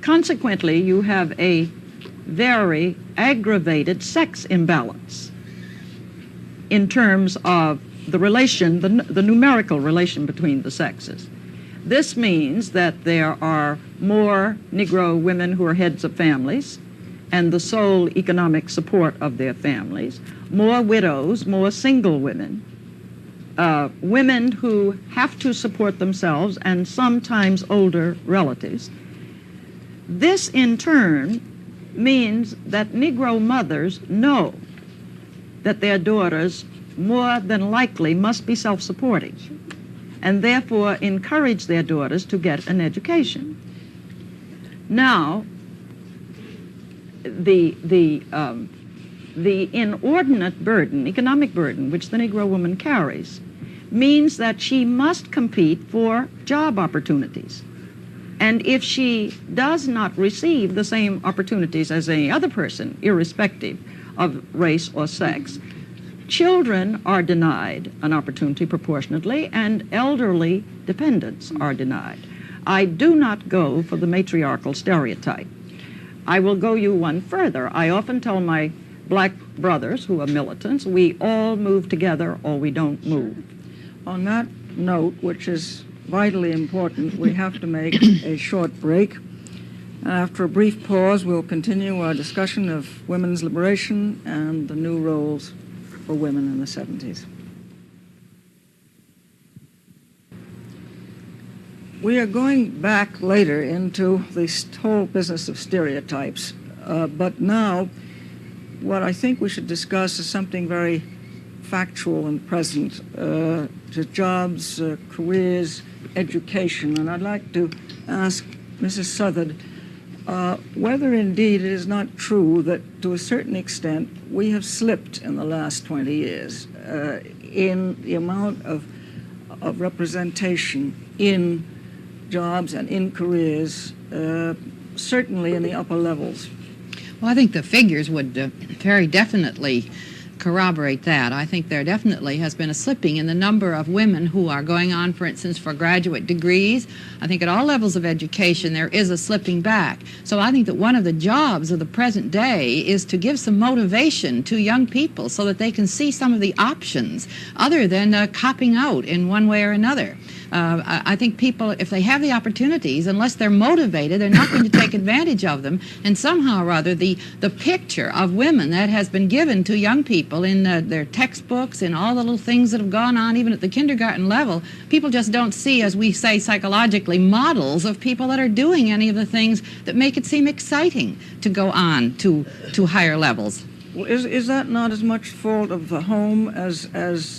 Consequently, you have a very aggravated sex imbalance in terms of the relation, the numerical relation between the sexes. This means that there are more Negro women who are heads of families and the sole economic support of their families, more widows, more single women, women who have to support themselves, and sometimes older relatives. This, in turn, means that Negro mothers know that their daughters more than likely must be self-supporting, and therefore encourage their daughters to get an education. Now, the inordinate burden, economic burden, which the Negro woman carries, means that she must compete for job opportunities. And if she does not receive the same opportunities as any other person, irrespective of race or sex, children are denied an opportunity proportionately, and elderly dependents are denied. I do not go for the matriarchal stereotype. I will go you one further. I often tell my black brothers who are militants, we all move together or we don't move. On that note, which is vitally important, we have to make a short break. After a brief pause, we'll continue our discussion of women's liberation and the new roles for women in the 70s. We are going back later into this whole business of stereotypes, but now what I think we should discuss is something very factual and present, to jobs, careers, education. And I'd like to ask Mrs. Southard whether indeed it is not true that to a certain extent we have slipped in the last 20 years in the amount of representation in jobs and in careers, certainly in the upper levels. Well, I think the figures would very definitely corroborate that. I think there definitely has been a slipping in the number of women who are going on, for instance, for graduate degrees. I think at all levels of education there is a slipping back. So I think that one of the jobs of the present day is to give some motivation to young people so that they can see some of the options other than copping out in one way or another. I think people, if they have the opportunities, unless they're motivated, they're not going to take advantage of them. And somehow or other, the picture of women that has been given to young people in their textbooks and all the little things that have gone on even at the kindergarten level, people just don't see, as we say psychologically, models of people that are doing any of the things that make it seem exciting to go on to higher levels. Well, is that not as much fault of the home as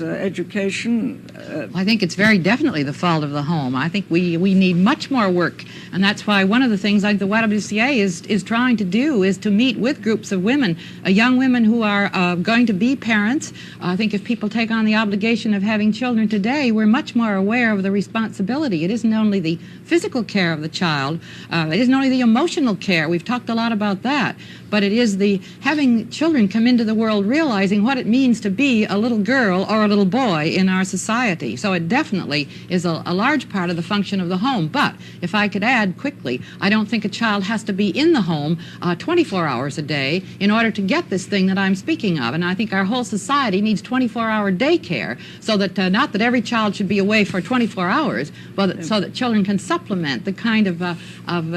education? I think it's very definitely the fault of the home. I think we need much more work, and that's why one of the things like the YWCA is trying to do is to meet with groups of women, young women who are going to be parents. I think if people take on the obligation of having children today, we're much more aware of the responsibility. It isn't only the physical care of the child, it isn't only the emotional care. We've talked a lot about that, but it is the having children come into the world realizing what it means to be a little girl or a little boy in our society. So it definitely is a large part of the function of the home. But if I could add quickly, I don't think a child has to be in the home 24 hours a day in order to get this thing that I'm speaking of. And I think our whole society needs 24-hour daycare, so that not that every child should be away for 24 hours, but so that children can supplement the kind of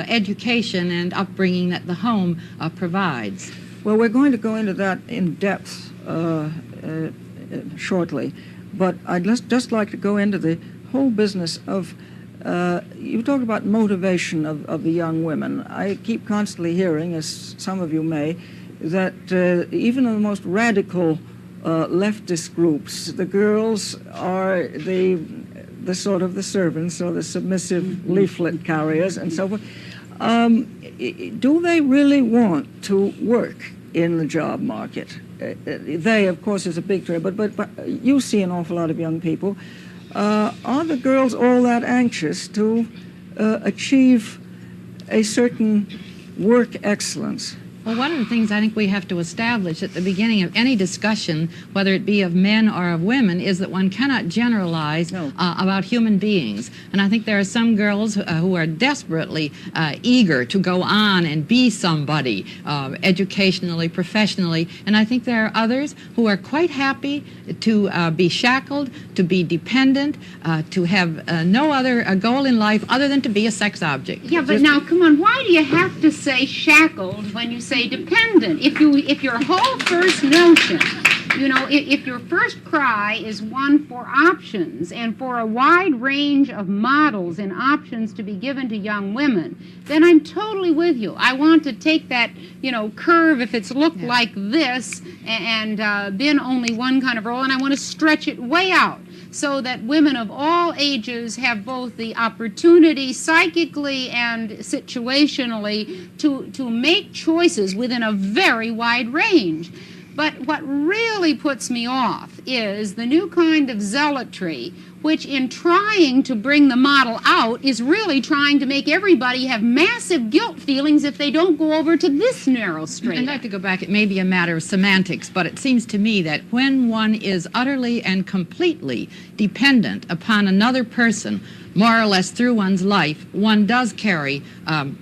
education and upbringing that the home provides. Well, we're going to go into that in depth shortly, but I'd just like to go into the whole business of, you talk about motivation of the young women. I keep constantly hearing, as some of you may, that even in the most radical leftist groups, the girls are the sort of the servants or the submissive leaflet carriers and so forth. Do they really want to work in the job market? They, of course, is a big term, but you see an awful lot of young people. Are the girls all that anxious to achieve a certain work excellence? Well, one of the things I think we have to establish at the beginning of any discussion, whether it be of men or of women, is that one cannot generalize about human beings. And I think there are some girls who are desperately eager to go on and be somebody, educationally, professionally. And I think there are others who are quite happy to be shackled, to be dependent, to have no other goal in life other than to be a sex object. Yeah, but now, come on, why do you have to say shackled when you say dependent? If your whole first notion, if your first cry is one for options and for a wide range of models and options to be given to young women, then I'm totally with you. I want to take that, curve if it's looked like this and been only one kind of role, and I want to stretch it way out, so that women of all ages have both the opportunity psychically and situationally to make choices within a very wide range. But what really puts me off is the new kind of zealotry, which in trying to bring the model out is really trying to make everybody have massive guilt feelings if they don't go over to this narrow straight. I'd like to go back. It may be a matter of semantics, but it seems to me that when one is utterly and completely dependent upon another person, more or less through one's life, one does carry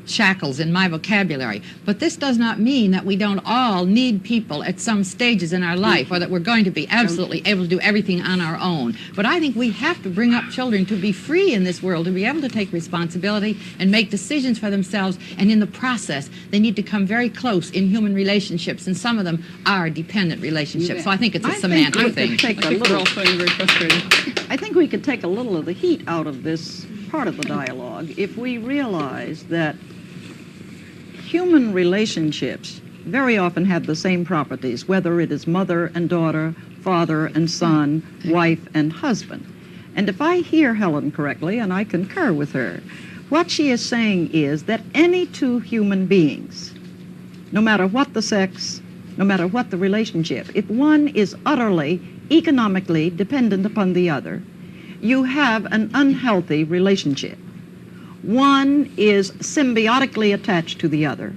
shackles in my vocabulary. But this does not mean that we don't all need people at some stages in our life, or that we're going to be absolutely able to do everything on our own. But I think we have to bring up children to be free in this world, to be able to take responsibility and make decisions for themselves, and in the process, they need to come very close in human relationships, and some of them are dependent relationships. So I think it's a semantic thing. We're all finding very frustrating. I think we could take a little of the heat out of this part of the dialogue if we realize that human relationships very often have the same properties, whether it is mother and daughter, father and son, wife and husband. And if I hear Helen correctly, and I concur with her, what she is saying is that any two human beings, no matter what the sex, no matter what the relationship, if one is utterly economically dependent upon the other, you have an unhealthy relationship. One is symbiotically attached to the other.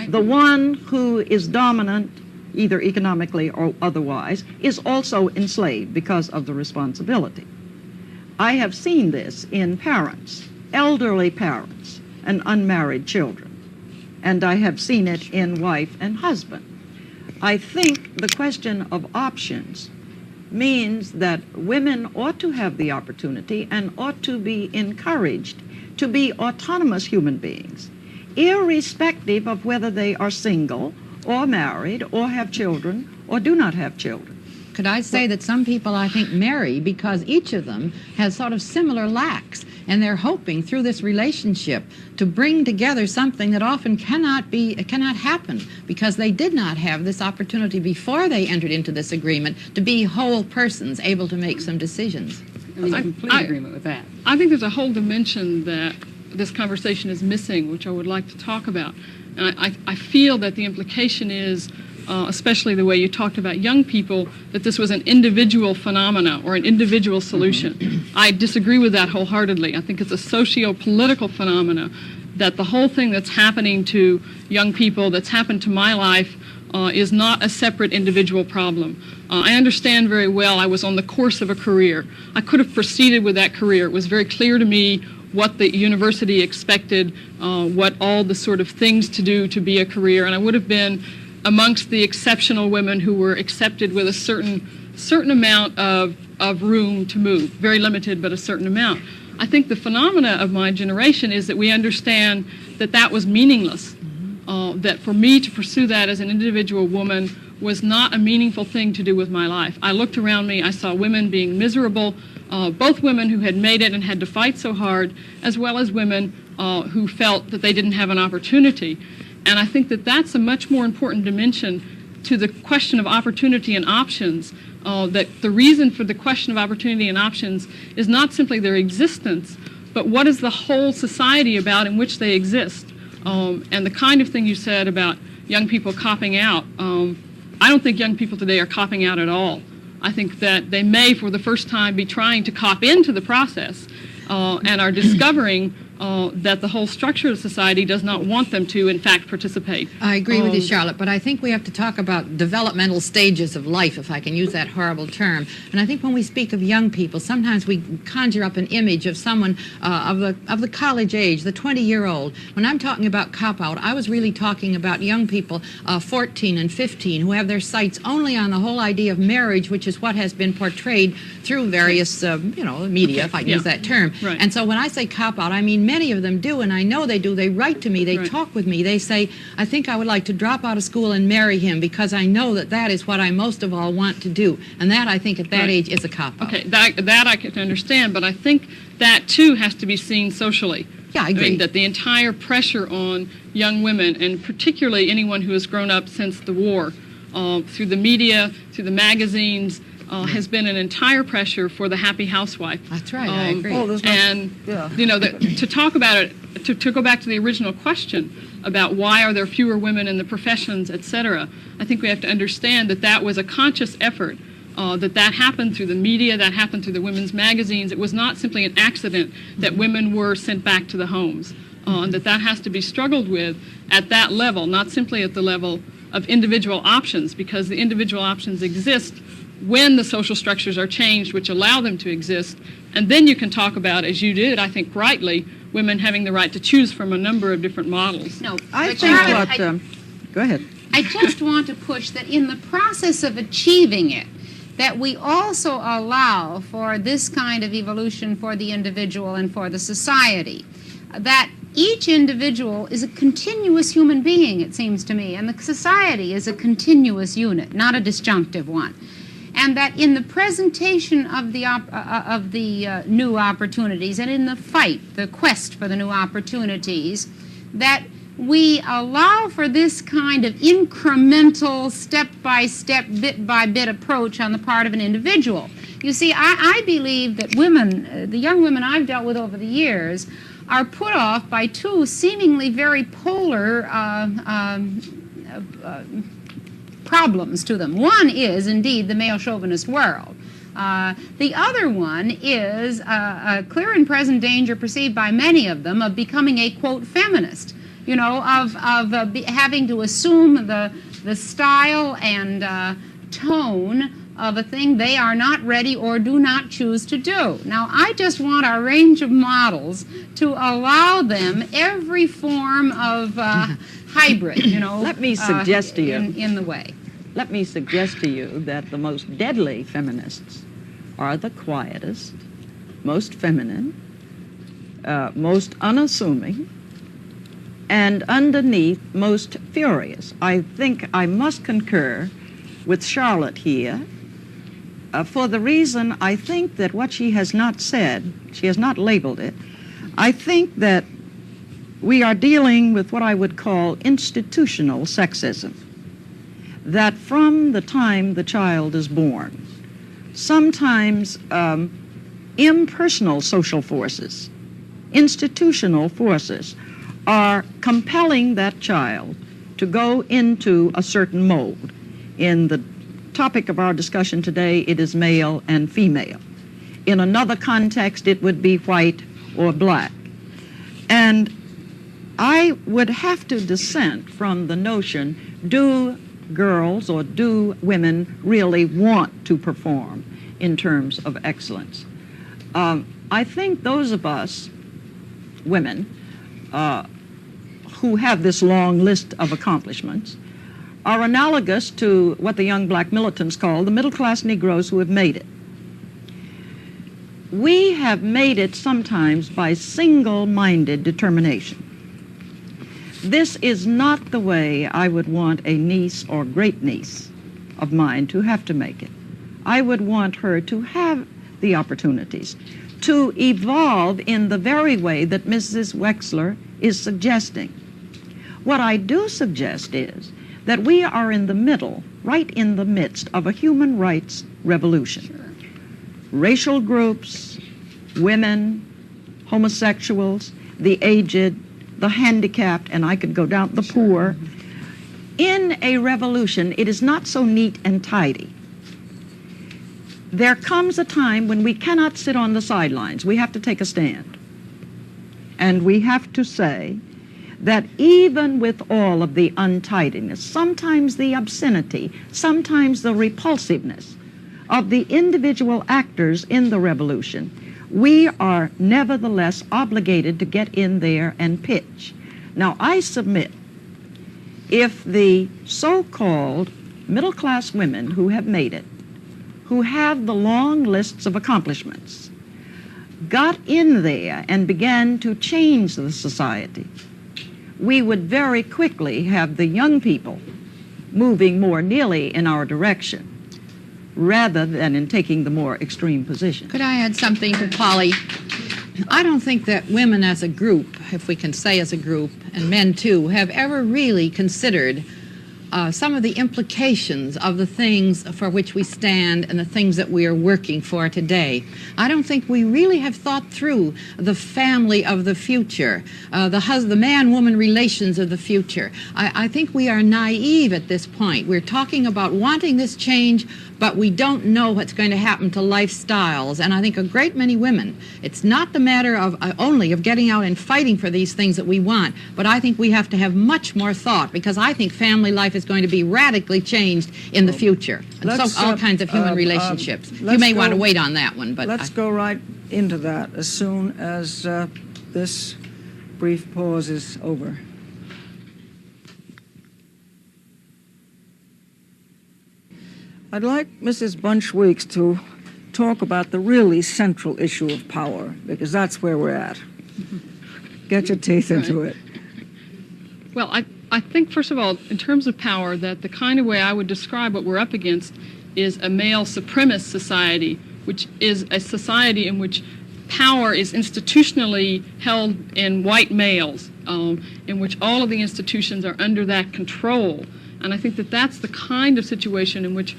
The one who is dominant, either economically or otherwise, is also enslaved because of the responsibility. I have seen this in parents, elderly parents, and unmarried children. And I have seen it in wife and husband. I think the question of options means that women ought to have the opportunity and ought to be encouraged to be autonomous human beings, irrespective of whether they are single or married or have children or do not have children. Could I say that some people, I think, marry because each of them has sort of similar lacks, and they're hoping through this relationship to bring together something that often cannot happen because they did not have this opportunity before they entered into this agreement to be whole persons able to make some decisions. I'm in complete agreement with that. I think there's a whole dimension that this conversation is missing, which I would like to talk about. And I feel that the implication is, especially the way you talked about young people, that this was an individual phenomena or an individual solution. I disagree with that wholeheartedly. I think it's a socio-political phenomena that the whole thing that's happening to young people, that's happened to my life, is not a separate individual problem. I understand very well I was on the course of a career. I could have proceeded with that career. It was very clear to me what the university expected, what all the sort of things to do to be a career, and I would have been amongst the exceptional women who were accepted with a certain amount of room to move, very limited, but a certain amount. I think the phenomena of my generation is that we understand that that was meaningless, that for me to pursue that as an individual woman was not a meaningful thing to do with my life. I looked around me, I saw women being miserable, both women who had made it and had to fight so hard, as well as women who felt that they didn't have an opportunity. And I think that that's a much more important dimension to the question of opportunity and options, that the reason for the question of opportunity and options is not simply their existence, but what is the whole society about in which they exist. And the kind of thing you said about young people copping out, I don't think young people today are copping out at all. I think that they may, for the first time, be trying to cop into the process and are discovering that the whole structure of society does not want them to, in fact, participate. I agree with you, Charlotte, but I think we have to talk about developmental stages of life, if I can use that horrible term. And I think when we speak of young people, sometimes we conjure up an image of someone of the college age, the 20-year-old. When I'm talking about cop-out, I was really talking about young people, 14 and 15, who have their sights only on the whole idea of marriage, which is what has been portrayed through various, media, if I can use that term. Right. And so when I say cop-out, I mean many of them do, and I know they do. They write to me, they talk with me, they say, I think I would like to drop out of school and marry him because I know that that is what I most of all want to do. And that, I think, at that age is a cop-out. Okay, that I can understand, but I think that, too, has to be seen socially. Yeah, I agree. I mean, that the entire pressure on young women, and particularly anyone who has grown up since the war, through the media, through the magazines, has been an entire pressure for the happy housewife. That's right, I agree. To talk about it, to go back to the original question about why are there fewer women in the professions, etc., I think we have to understand that that was a conscious effort, that happened through the media, that happened through the women's magazines. It was not simply an accident that women were sent back to the homes, and that has to be struggled with at that level, not simply at the level of individual options, because the individual options exist when the social structures are changed which allow them to exist. And then you can talk about, as you did, I think rightly, women having the right to choose from a number of different models. No, I think go ahead. I just want to push that in the process of achieving it, that we also allow for this kind of evolution for the individual and for the society, that each individual is a continuous human being, it seems to me, and the society is a continuous unit, not a disjunctive one. And that in the presentation of the new opportunities and in the fight, the quest for the new opportunities, that we allow for this kind of incremental, step-by-step, bit-by-bit approach on the part of an individual. You see, I believe that women, the young women I've dealt with over the years, are put off by two seemingly very polar problems to them. One is, indeed, the male chauvinist world. The other one is a clear and present danger perceived by many of them of becoming a, quote, feminist, of having to assume the style and tone of a thing they are not ready or do not choose to do. Now, I just want our range of models to allow them every form of hybrid, Let me suggest to you. In the way. Let me suggest to you that the most deadly feminists are the quietest, most feminine, most unassuming, and underneath most furious. I think I must concur with Charlotte here for the reason I think that what she has not said, she has not labeled it, I think that we are dealing with what I would call institutional sexism. That from the time the child is born, sometimes impersonal social forces, institutional forces, are compelling that child to go into a certain mold. In the topic of our discussion today, it is male and female. In another context, it would be white or black. And I would have to dissent from the notion, do girls or do women really want to perform in terms of excellence? I think those of us, women, who have this long list of accomplishments, are analogous to what the young black militants call the middle-class Negroes who have made it. We have made it sometimes by single-minded determination. This is not the way I would want a niece or great-niece of mine to have to make it. I would want her to have the opportunities to evolve in the very way that Mrs. Wexler is suggesting. What I do suggest is that we are in the middle, right in the midst of a human rights revolution. Racial groups, women, homosexuals, the aged, the handicapped, and I could go down, the poor. In a revolution, it is not so neat and tidy. There comes a time when we cannot sit on the sidelines. We have to take a stand. And we have to say that even with all of the untidiness, sometimes the obscenity, sometimes the repulsiveness of the individual actors in the revolution, we are nevertheless obligated to get in there and pitch. Now, I submit, if the so-called middle-class women who have made it, who have the long lists of accomplishments, got in there and began to change the society, we would very quickly have the young people moving more nearly in our direction, rather than in taking the more extreme position. Could I add something to Polly? I don't think that women as a group, if we can say as a group, and men too, have ever really considered some of the implications of the things for which we stand and the things that we are working for today. I don't think we really have thought through the family of the future, the man-woman relations of the future. I think we are naive at this point. We're talking about wanting this change, but we don't know what's going to happen to lifestyles. And I think a great many women, it's not the matter of only of getting out and fighting for these things that we want, but I think we have to have much more thought, because I think family life is going to be radically changed in the future. And so all kinds of human relationships. You may want to wait on that one, but let's go right into that as soon as this brief pause is over. I'd like Mrs. Bunch-Weeks to talk about the really central issue of power, because that's where we're at. Get your teeth into it. Well, I think, first of all, in terms of power, that the kind of way I would describe what we're up against is a male supremacist society, which is a society in which power is institutionally held in white males, in which all of the institutions are under that control. And I think that that's the kind of situation in which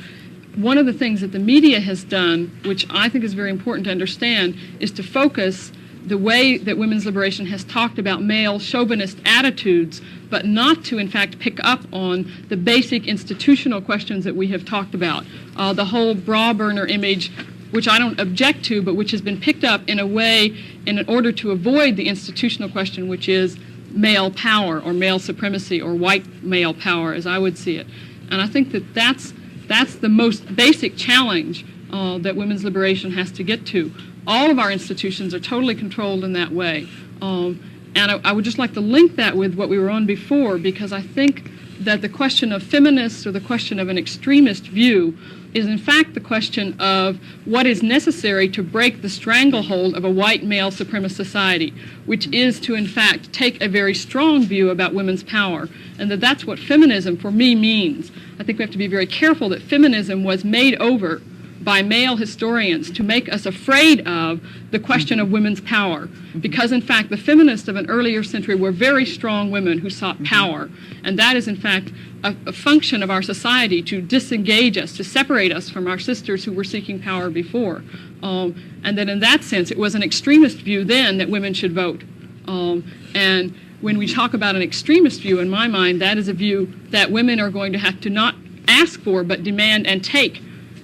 one of the things that the media has done, which I think is very important to understand, is to focus the way that women's liberation has talked about male chauvinist attitudes, but not to, in fact, pick up on the basic institutional questions that we have talked about. The whole bra burner image, which I don't object to, but which has been picked up in a way in order to avoid the institutional question, which is male power or male supremacy or white male power, as I would see it. And I think that that's the most basic challenge that women's liberation has to get to. All of our institutions are totally controlled in that way. And I would just like to link that with what we were on before, because I think that the question of feminists or the question of an extremist view is in fact the question of what is necessary to break the stranglehold of a white male supremacist society, which is to in fact take a very strong view about women's power, and that's what feminism for me means. I think we have to be very careful that feminism was made over by male historians to make us afraid of the question of women's power, because in fact the feminists of an earlier century were very strong women who sought power, and that is in fact a function of our society to disengage us, to separate us from our sisters who were seeking power before, and that in that sense it was an extremist view then that women should vote. And when we talk about an extremist view, in my mind, that is a view that women are going to have to not ask for but demand and take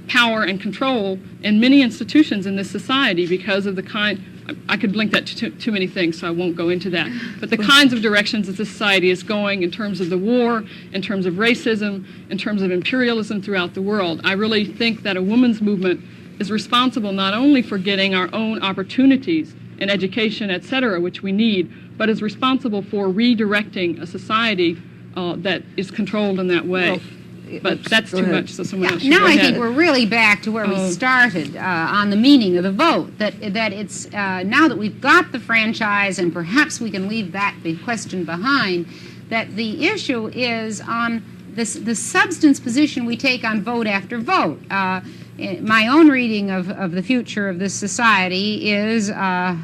power and control in many institutions in this society because of the kind I could link that to too many things, so I won't go into that. But the kinds of directions that society is going in terms of the war, in terms of racism, in terms of imperialism throughout the world, I really think that a women's movement is responsible not only for getting our own opportunities in education, et cetera, which we need, but is responsible for redirecting a society that is controlled in that way. Well, but that's too much, so someone else should Now go I ahead. think we're really back to where we started on the meaning of the vote. That it's now that we've got the franchise, and perhaps we can leave that big question behind. That the issue is on the substance position we take on vote after vote. My own reading of the future of this society is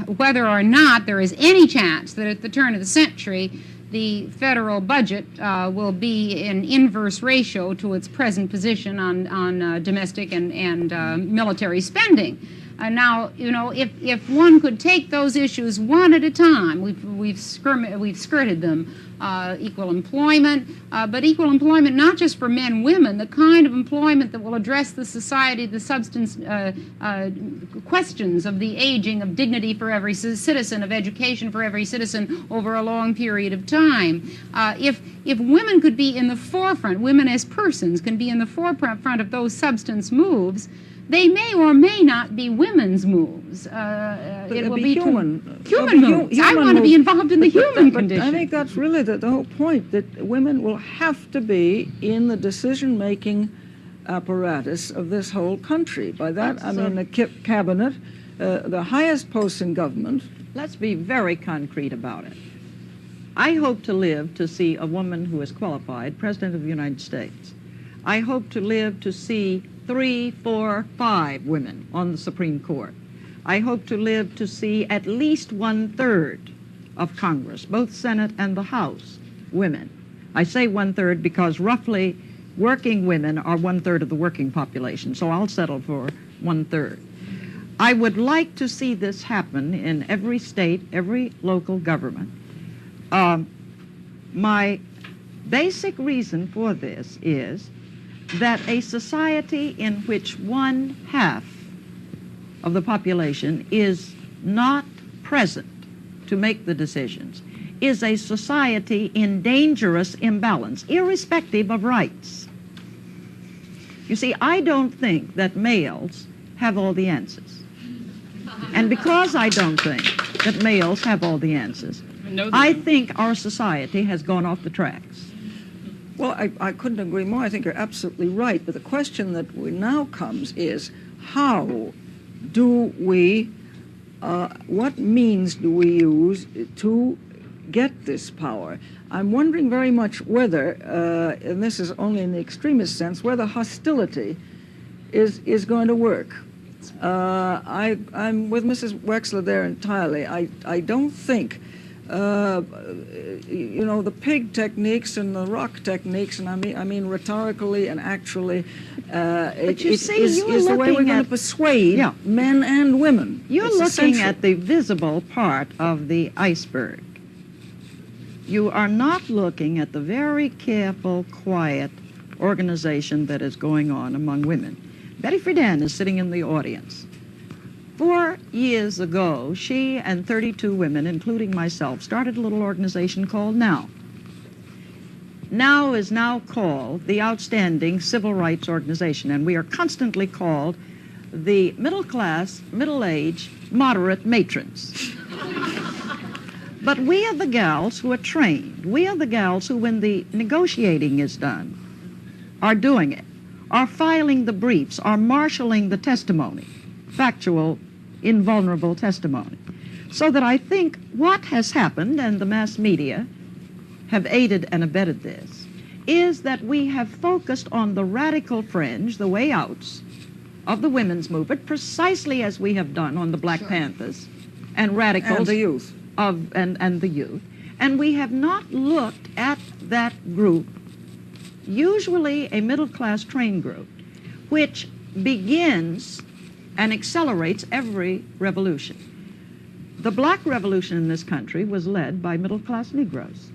whether or not there is any chance that at the turn of the century the federal budget will be in inverse ratio to its present position on domestic and military spending. Now, you know, if one could take those issues one at a time, we've skirted them. Equal employment, but equal employment not just for men and women, the kind of employment that will address the society, the substance questions of the aging, of dignity for every citizen, of education for every citizen over a long period of time. If women could be in the forefront, women as persons can be in the forefront of those substance moves, they may or may not be women's moves. It will be human moves. I want to be involved in the human condition. I think that's really the whole point, that women will have to be in the decision-making apparatus of this whole country. By that, I mean the cabinet, the highest posts in government. Let's be very concrete about it. I hope to live to see a woman who is qualified President of the United States. I hope to live to see 3, 4, 5 women on the Supreme Court. I hope to live to see at least 1/3 of Congress, both Senate and the House, women. I say 1/3 because roughly working women are 1/3 of the working population, so I'll settle for 1/3. I would like to see this happen in every state, every local government. My basic reason for this is that a society in which 1/2 of the population is not present to make the decisions is a society in dangerous imbalance, irrespective of rights. You see, I don't think that males have all the answers. And because I don't think that males have all the answers, I think our society has gone off the tracks. Well, I couldn't agree more. I think you're absolutely right. But the question that now comes is, how do we, what means do we use to get this power? I'm wondering very much whether, and this is only in the extremist sense, whether hostility is going to work. I'm with Mrs. Wexler there entirely. I don't think you know, the pig techniques and the rock techniques, and I mean rhetorically and actually, is the way we're going to persuade men and women. You're looking at the visible part of the iceberg. You are not looking at the very careful, quiet organization that is going on among women. Betty Friedan is sitting in the audience. 4 years ago, she and 32 women, including myself, started a little organization called Now. Now is now called the Outstanding Civil Rights Organization, and we are constantly called the middle-class, middle-aged, moderate matrons. But we are the gals who are trained. We are the gals who, when the negotiating is done, are doing it, are filing the briefs, are marshaling the testimony, factual, invulnerable testimony. So that I think what has happened, and the mass media have aided and abetted this, is that we have focused on the radical fringe, the way outs of the women's movement, precisely as we have done on the Black Panthers and radicals. And the youth. And the youth. And we have not looked at that group, usually a middle-class trained group, which begins and accelerates every revolution. The black revolution in this country was led by middle-class Negroes.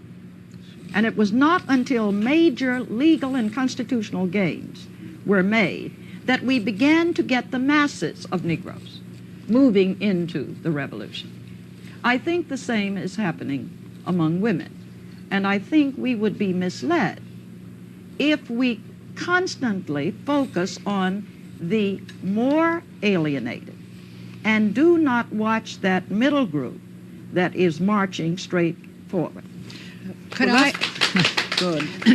And it was not until major legal and constitutional gains were made that we began to get the masses of Negroes moving into the revolution. I think the same is happening among women. And I think we would be misled if we constantly focus on the more alienated and do not watch that middle group that is marching straight forward. Could Well, I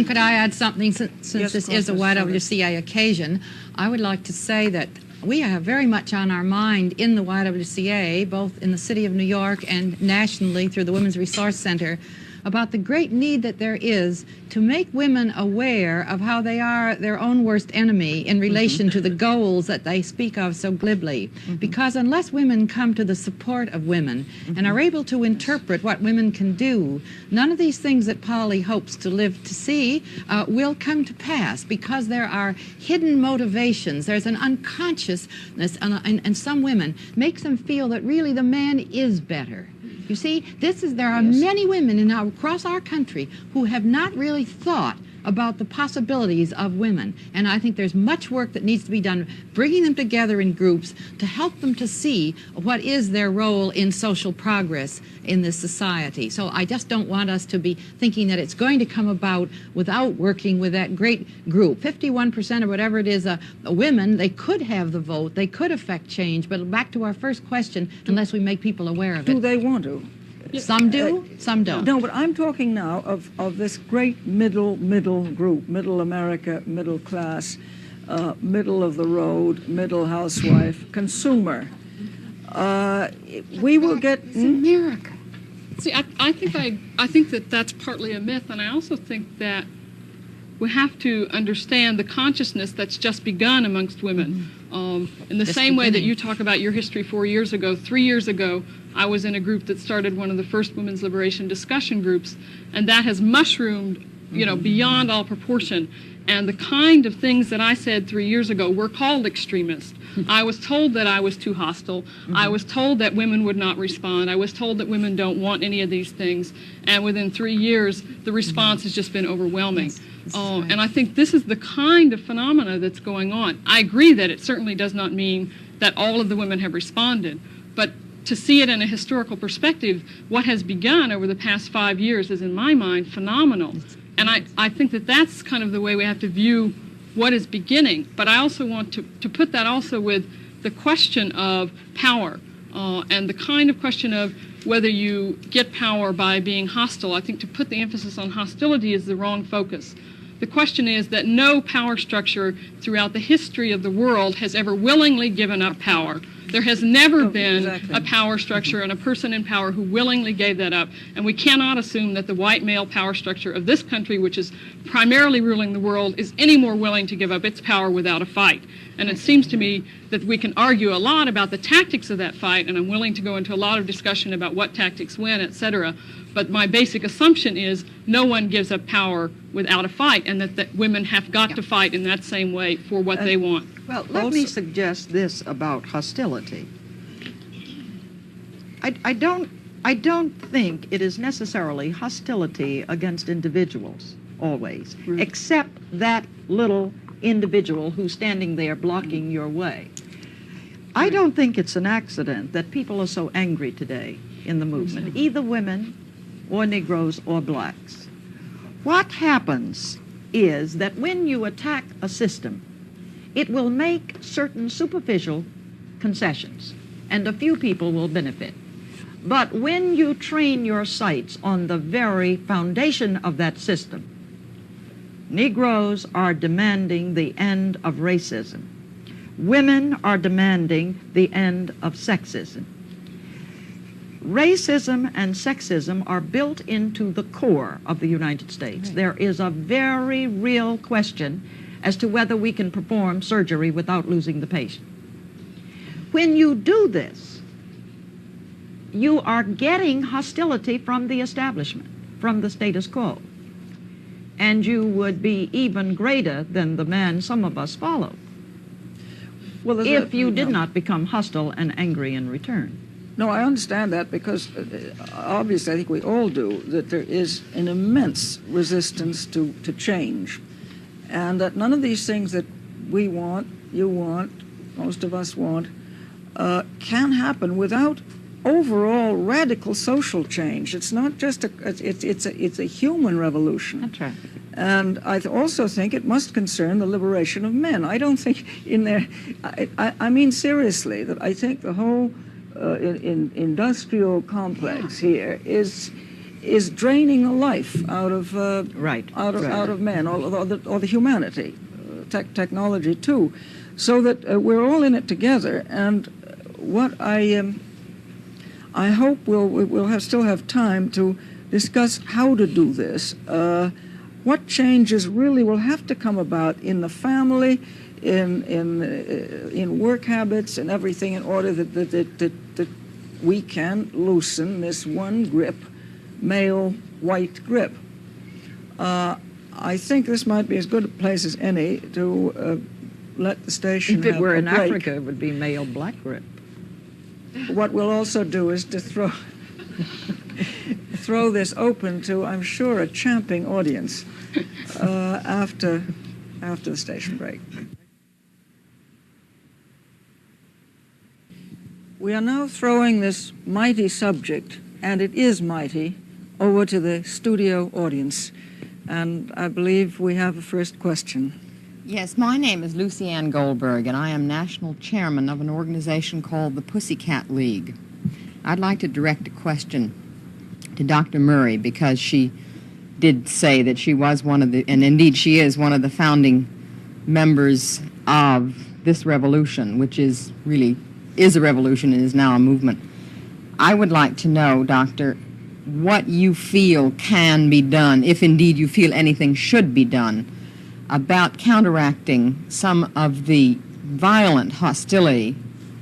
could I add something since Yes, this of is a course, YWCA occasion? I would like to say that we have very much on our mind in the YWCA, both in the city of New York and nationally through the Women's Resource Center, about the great need that there is to make women aware of how they are their own worst enemy in relation to the goals that they speak of so glibly. Because unless women come to the support of women and are able to interpret what women can do, none of these things that Polly hopes to live to see will come to pass, because there are hidden motivations. There's an unconsciousness, and some women makes them feel that really the man is better. You see, there are many women across our country who have not really thought about the possibilities of women. And I think there's much work that needs to be done, bringing them together in groups to help them to see what is their role in social progress in this society. So I just don't want us to be thinking that it's going to come about without working with that great group. 51% or whatever it is, women, they could have the vote, they could affect change, but back to our first question, unless we make people aware of it. Do they want to? Some do, some don't. No, but I'm talking now of this great middle group, middle America, middle class, middle of the road, middle housewife, consumer. We will get... It's America. See, I think that that's partly a myth, and I also think that we have to understand the consciousness that's just begun amongst women. In the same way that you talk about your history 4 years ago, 3 years ago, I was in a group that started one of the first women's liberation discussion groups, and that has mushroomed, beyond all proportion. And the kind of things that I said 3 years ago were called extremist. I was told that I was too hostile. I was told that women would not respond. I was told that women don't want any of these things. And within 3 years, the response has just been overwhelming. And I think this is the kind of phenomena that's going on. I agree that it certainly does not mean that all of the women have responded, but to see it in a historical perspective, what has begun over the past 5 years is, in my mind, phenomenal. And I think that that's kind of the way we have to view what is beginning. But I also want to put that also with the question of power and the kind of question of whether you get power by being hostile. I think to put the emphasis on hostility is the wrong focus. The question is that no power structure throughout the history of the world has ever willingly given up power. There has never been a power structure and a person in power who willingly gave that up. And we cannot assume that the white male power structure of this country, which is primarily ruling the world, is any more willing to give up its power without a fight. And it seems to me that we can argue a lot about the tactics of that fight, and I'm willing to go into a lot of discussion about what tactics win, etc. But my basic assumption is no one gives up power without a fight, and that women have got to fight in that same way for what they want. Well, let me suggest this about hostility. I don't think it is necessarily hostility against individuals always, except that little individual who's standing there blocking your way. I don't think it's an accident that people are so angry today in the movement, either women or Negroes or blacks. What happens is that when you attack a system, it will make certain superficial concessions, and a few people will benefit. But when you train your sights on the very foundation of that system, Negroes are demanding the end of racism. Women are demanding the end of sexism. Racism and sexism are built into the core of the United States. Right. There is a very real question as to whether we can perform surgery without losing the patient. When you do this, you are getting hostility from the establishment, from the status quo. And you would be even greater than the man some of us follow if you did not become hostile and angry in return. No, I understand that because obviously I think we all do, that there is an immense resistance to change. And that none of these things that we want, you want, most of us want, can happen without overall radical social change. It's not just it's a human revolution. That's right. And I also think it must concern the liberation of men. I don't think I mean seriously, that I think the whole industrial complex here is draining the life out of out of men, or the humanity, technology too, so that we're all in it together. And what I hope we'll still have time to discuss how to do this. What changes really will have to come about in the family, in work habits and everything, in order that we can loosen this one grip, male white grip. I think this might be as good a place as any to let the station If it were in break. Africa, it would be male black grip. What we'll also do is to throw this open to, I'm sure, a champing audience after the station break. We are now throwing this mighty subject, and it is mighty, over to the studio audience. And I believe we have a first question. Yes, my name is Lucy Ann Goldberg, and I am national chairman of an organization called the Pussycat League. I'd like to direct a question to Dr. Murray, because she did say that she was one of the, and indeed she is one of the founding members of this revolution, which is a revolution and is now a movement. I would like to know, Doctor, what you feel can be done, if indeed you feel anything should be done, about counteracting some of the violent hostility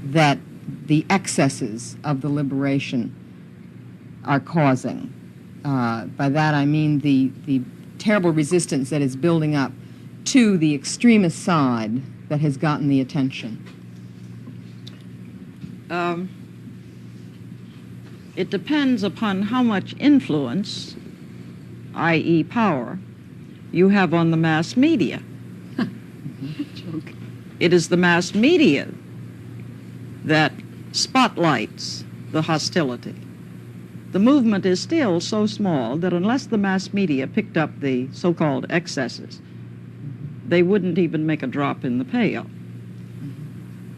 that the excesses of the liberation are causing. By that I mean the terrible resistance that is building up to the extremist side that has gotten the attention. It depends upon how much influence, i.e. power, you have on the mass media. It is the mass media that spotlights the hostility. The movement is still so small that unless the mass media picked up the so-called excesses, they wouldn't even make a drop in the pail.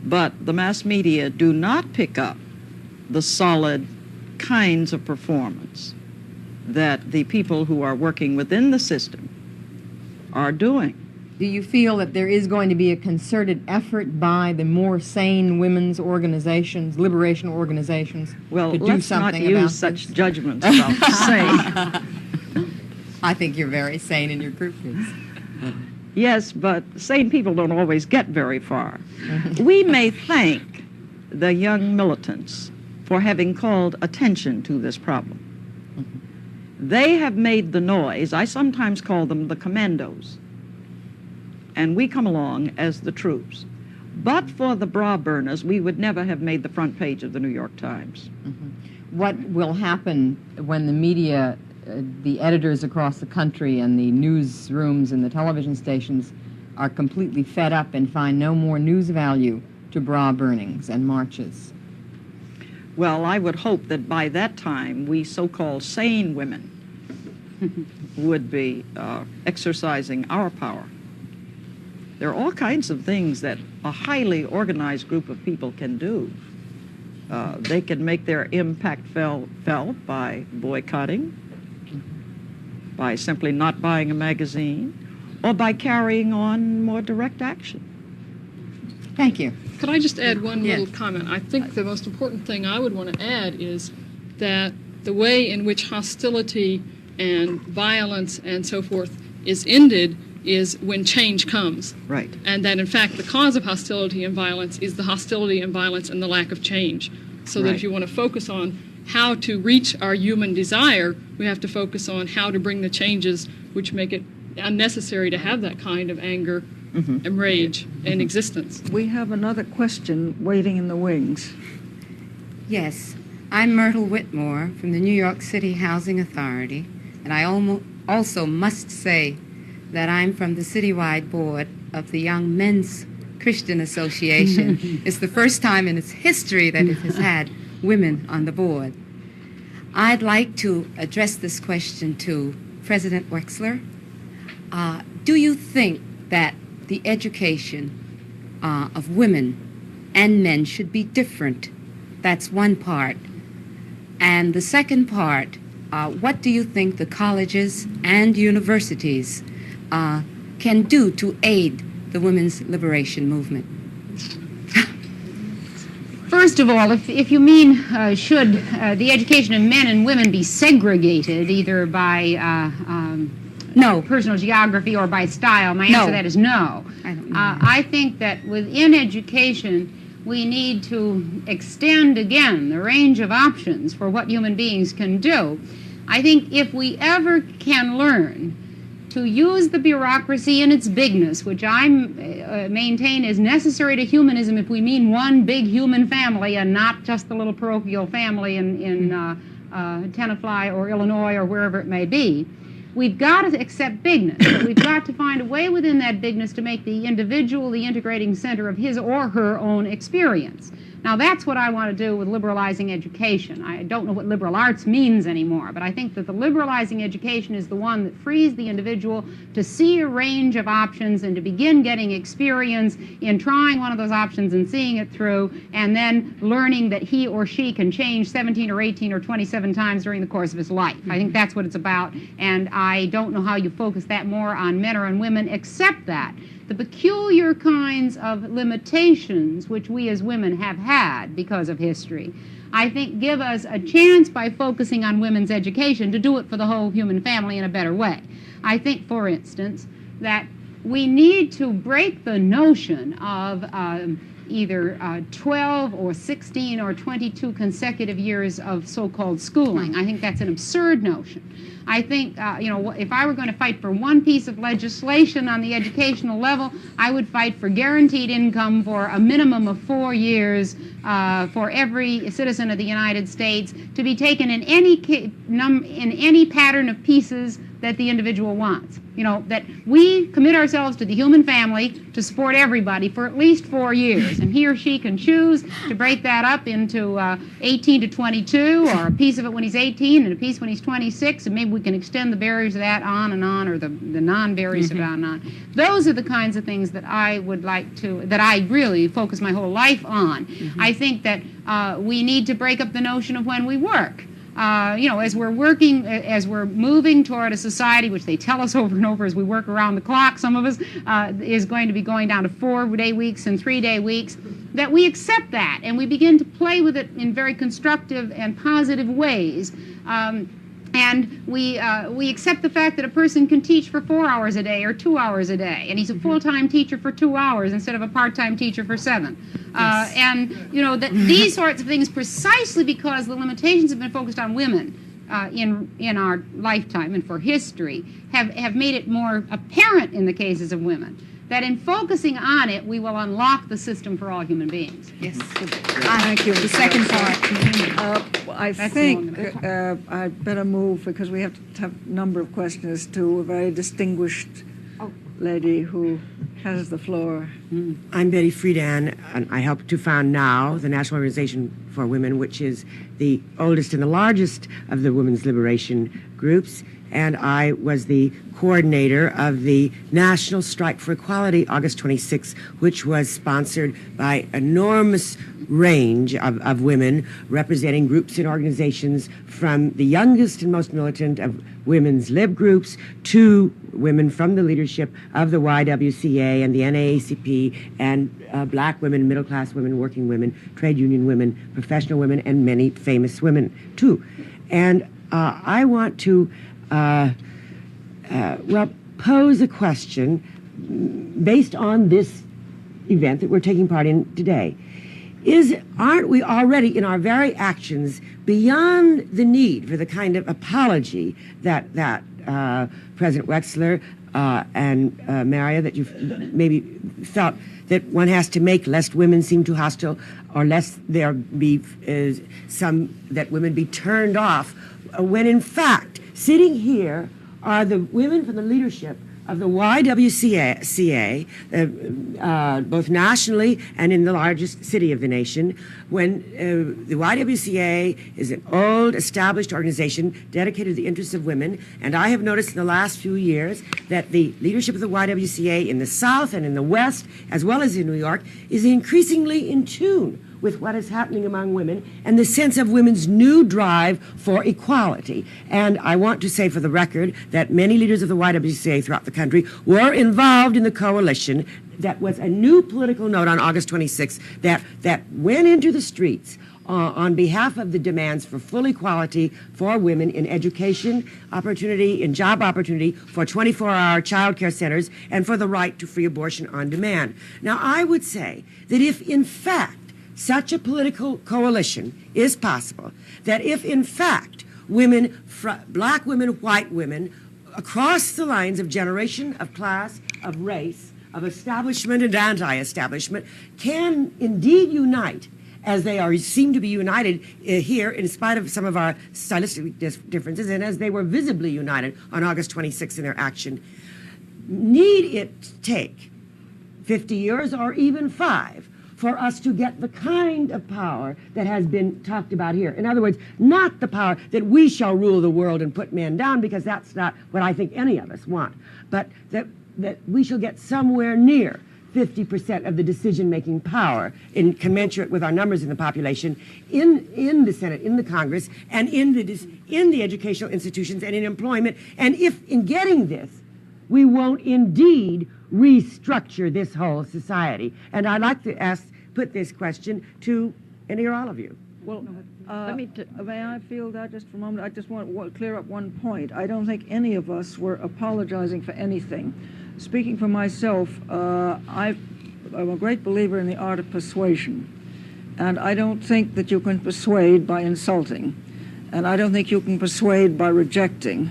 But the mass media do not pick up the solid kinds of performance that the people who are working within the system are doing. Do you feel that there is going to be a concerted effort by the more sane women's organizations, liberation organizations, to do something about this? Let's not use such judgments about sane. I think you're very sane and your group is. Yes, but sane people don't always get very far. We may thank the young militants for having called attention to this problem. They have made the noise. I sometimes call them the commandos. And we come along as the troops. But for the bra burners, we would never have made the front page of the New York Times. What will happen when the media, the editors across the country and the newsrooms and the television stations are completely fed up and find no more news value to bra burnings and marches? Well, I would hope that by that time, we so-called sane women would be exercising our power. There are all kinds of things that a highly organized group of people can do. They can make their impact felt by boycotting, by simply not buying a magazine, or by carrying on more direct action. Thank you. Could I just add one little comment? I think the most important thing I would want to add is that the way in which hostility and violence and so forth is ended is when change comes. Right. And that, in fact, the cause of hostility and violence is the hostility and violence and the lack of change. So that if you want to focus on how to reach our human desire, we have to focus on how to bring the changes which make it unnecessary to have that kind of anger and rage in existence. We have another question waiting in the wings. Yes, I'm Myrtle Whitmore from the New York City Housing Authority, and I also must say that I'm from the citywide board of the Young Men's Christian Association. It's the first time in its history that it has had women on the board. I'd like to address this question to President Wexler. Do you think that the education of women and men should be different? That's one part. And the second part, what do you think the colleges and universities can do to aid the women's liberation movement? First of all, if you mean should the education of men and women be segregated either by no personal geography or by style, my answer to that is no. I think that within education we need to extend again the range of options for what human beings can do. I think if we ever can learn to use the bureaucracy in its bigness, which I maintain is necessary to humanism if we mean one big human family and not just the little parochial family in Tenafly or Illinois or wherever it may be, we've got to accept bigness, but we've got to find a way within that bigness to make the individual the integrating center of his or her own experience. Now, that's what I want to do with liberalizing education. I don't know what liberal arts means anymore, but I think that the liberalizing education is the one that frees the individual to see a range of options and to begin getting experience in trying one of those options and seeing it through, and then learning that he or she can change 17 or 18 or 27 times during the course of his life. I think that's what it's about, and I don't know how you focus that more on men or on women, except that the peculiar kinds of limitations which we as women have had because of history, I think give us a chance by focusing on women's education to do it for the whole human family in a better way. I think, for instance, that we need to break the notion of either 12 or 16 or 22 consecutive years of so-called schooling. I think that's an absurd notion. I think, if I were going to fight for one piece of legislation on the educational level, I would fight for guaranteed income for a minimum of 4 years for every citizen of the United States to be taken in any pattern of pieces that the individual wants. That we commit ourselves to the human family to support everybody for at least 4 years, and he or she can choose to break that up into 18 to 22, or a piece of it when he's 18 and a piece when he's 26, and maybe we can extend the barriers of that on and on, or the non-barriers of it on and on. Those are the kinds of things that I would like to, that I really focus my whole life on. I think that we need to break up the notion of when we work. As we're working, as we're moving toward a society, which they tell us over and over as we work around the clock, some of us, is going to be going down to 4-day weeks and 3-day weeks, that we accept that and we begin to play with it in very constructive and positive ways. And we accept the fact that a person can teach for 4 hours a day or 2 hours a day, and he's a full-time teacher for 2 hours instead of a part-time teacher for 7. Yes. That these sorts of things, precisely because the limitations have been focused on women in our lifetime and for history, have made it more apparent in the cases of women that in focusing on it, we will unlock the system for all human beings. Yes. Thank you. The second part. I think I'd better move because we have to have a number of questions to a very distinguished lady who has the floor. I'm Betty Friedan, and I help to found NOW, the National Organization for Women, which is the oldest and the largest of the women's liberation groups. And I was the coordinator of the National Strike for Equality, August 26, which was sponsored by enormous range of women representing groups and organizations, from the youngest and most militant of women's lib groups to women from the leadership of the YWCA and the NAACP, and black women, middle-class women, working women, trade union women, professional women, and many famous women, too. And I want to pose a question based on this event that we're taking part in today. Aren't we already in our very actions beyond the need for the kind of apology that President Wexler and Maria, that you've maybe felt that one has to make lest women seem too hostile, or lest there be that women be turned off, when in fact sitting here are the women from the leadership of the YWCA, both nationally and in the largest city of the nation, when the YWCA is an old, established organization dedicated to the interests of women, and I have noticed in the last few years that the leadership of the YWCA in the South and in the West, as well as in New York, is increasingly in tune with what is happening among women and the sense of women's new drive for equality. And I want to say for the record that many leaders of the YWCA throughout the country were involved in the coalition that was a new political note on August 26th that went into the streets on behalf of the demands for full equality for women in education opportunity, in job opportunity, for 24-hour child care centers, and for the right to free abortion on demand. Now, I would say that if, in fact, such a political coalition is possible, that if, in fact, women, black women, white women, across the lines of generation, of class, of race, of establishment and anti-establishment, can indeed unite, as they seem to be united here, in spite of some of our stylistic differences, and as they were visibly united on August 26th in their action, need it take 50 years or even 5 for us to get the kind of power that has been talked about here. In other words, not the power that we shall rule the world and put men down, because that's not what I think any of us want, but that we shall get somewhere near 50% of the decision-making power in commensurate with our numbers in the population in the Senate, in the Congress, and in the educational institutions and in employment. And if in getting this, we won't indeed restructure this whole society. And I'd like to put this question to any or all of you. Well, may I field that just for a moment? I just want to clear up one point. I don't think any of us were apologizing for anything. Speaking for myself, I'm a great believer in the art of persuasion. And I don't think that you can persuade by insulting. And I don't think you can persuade by rejecting.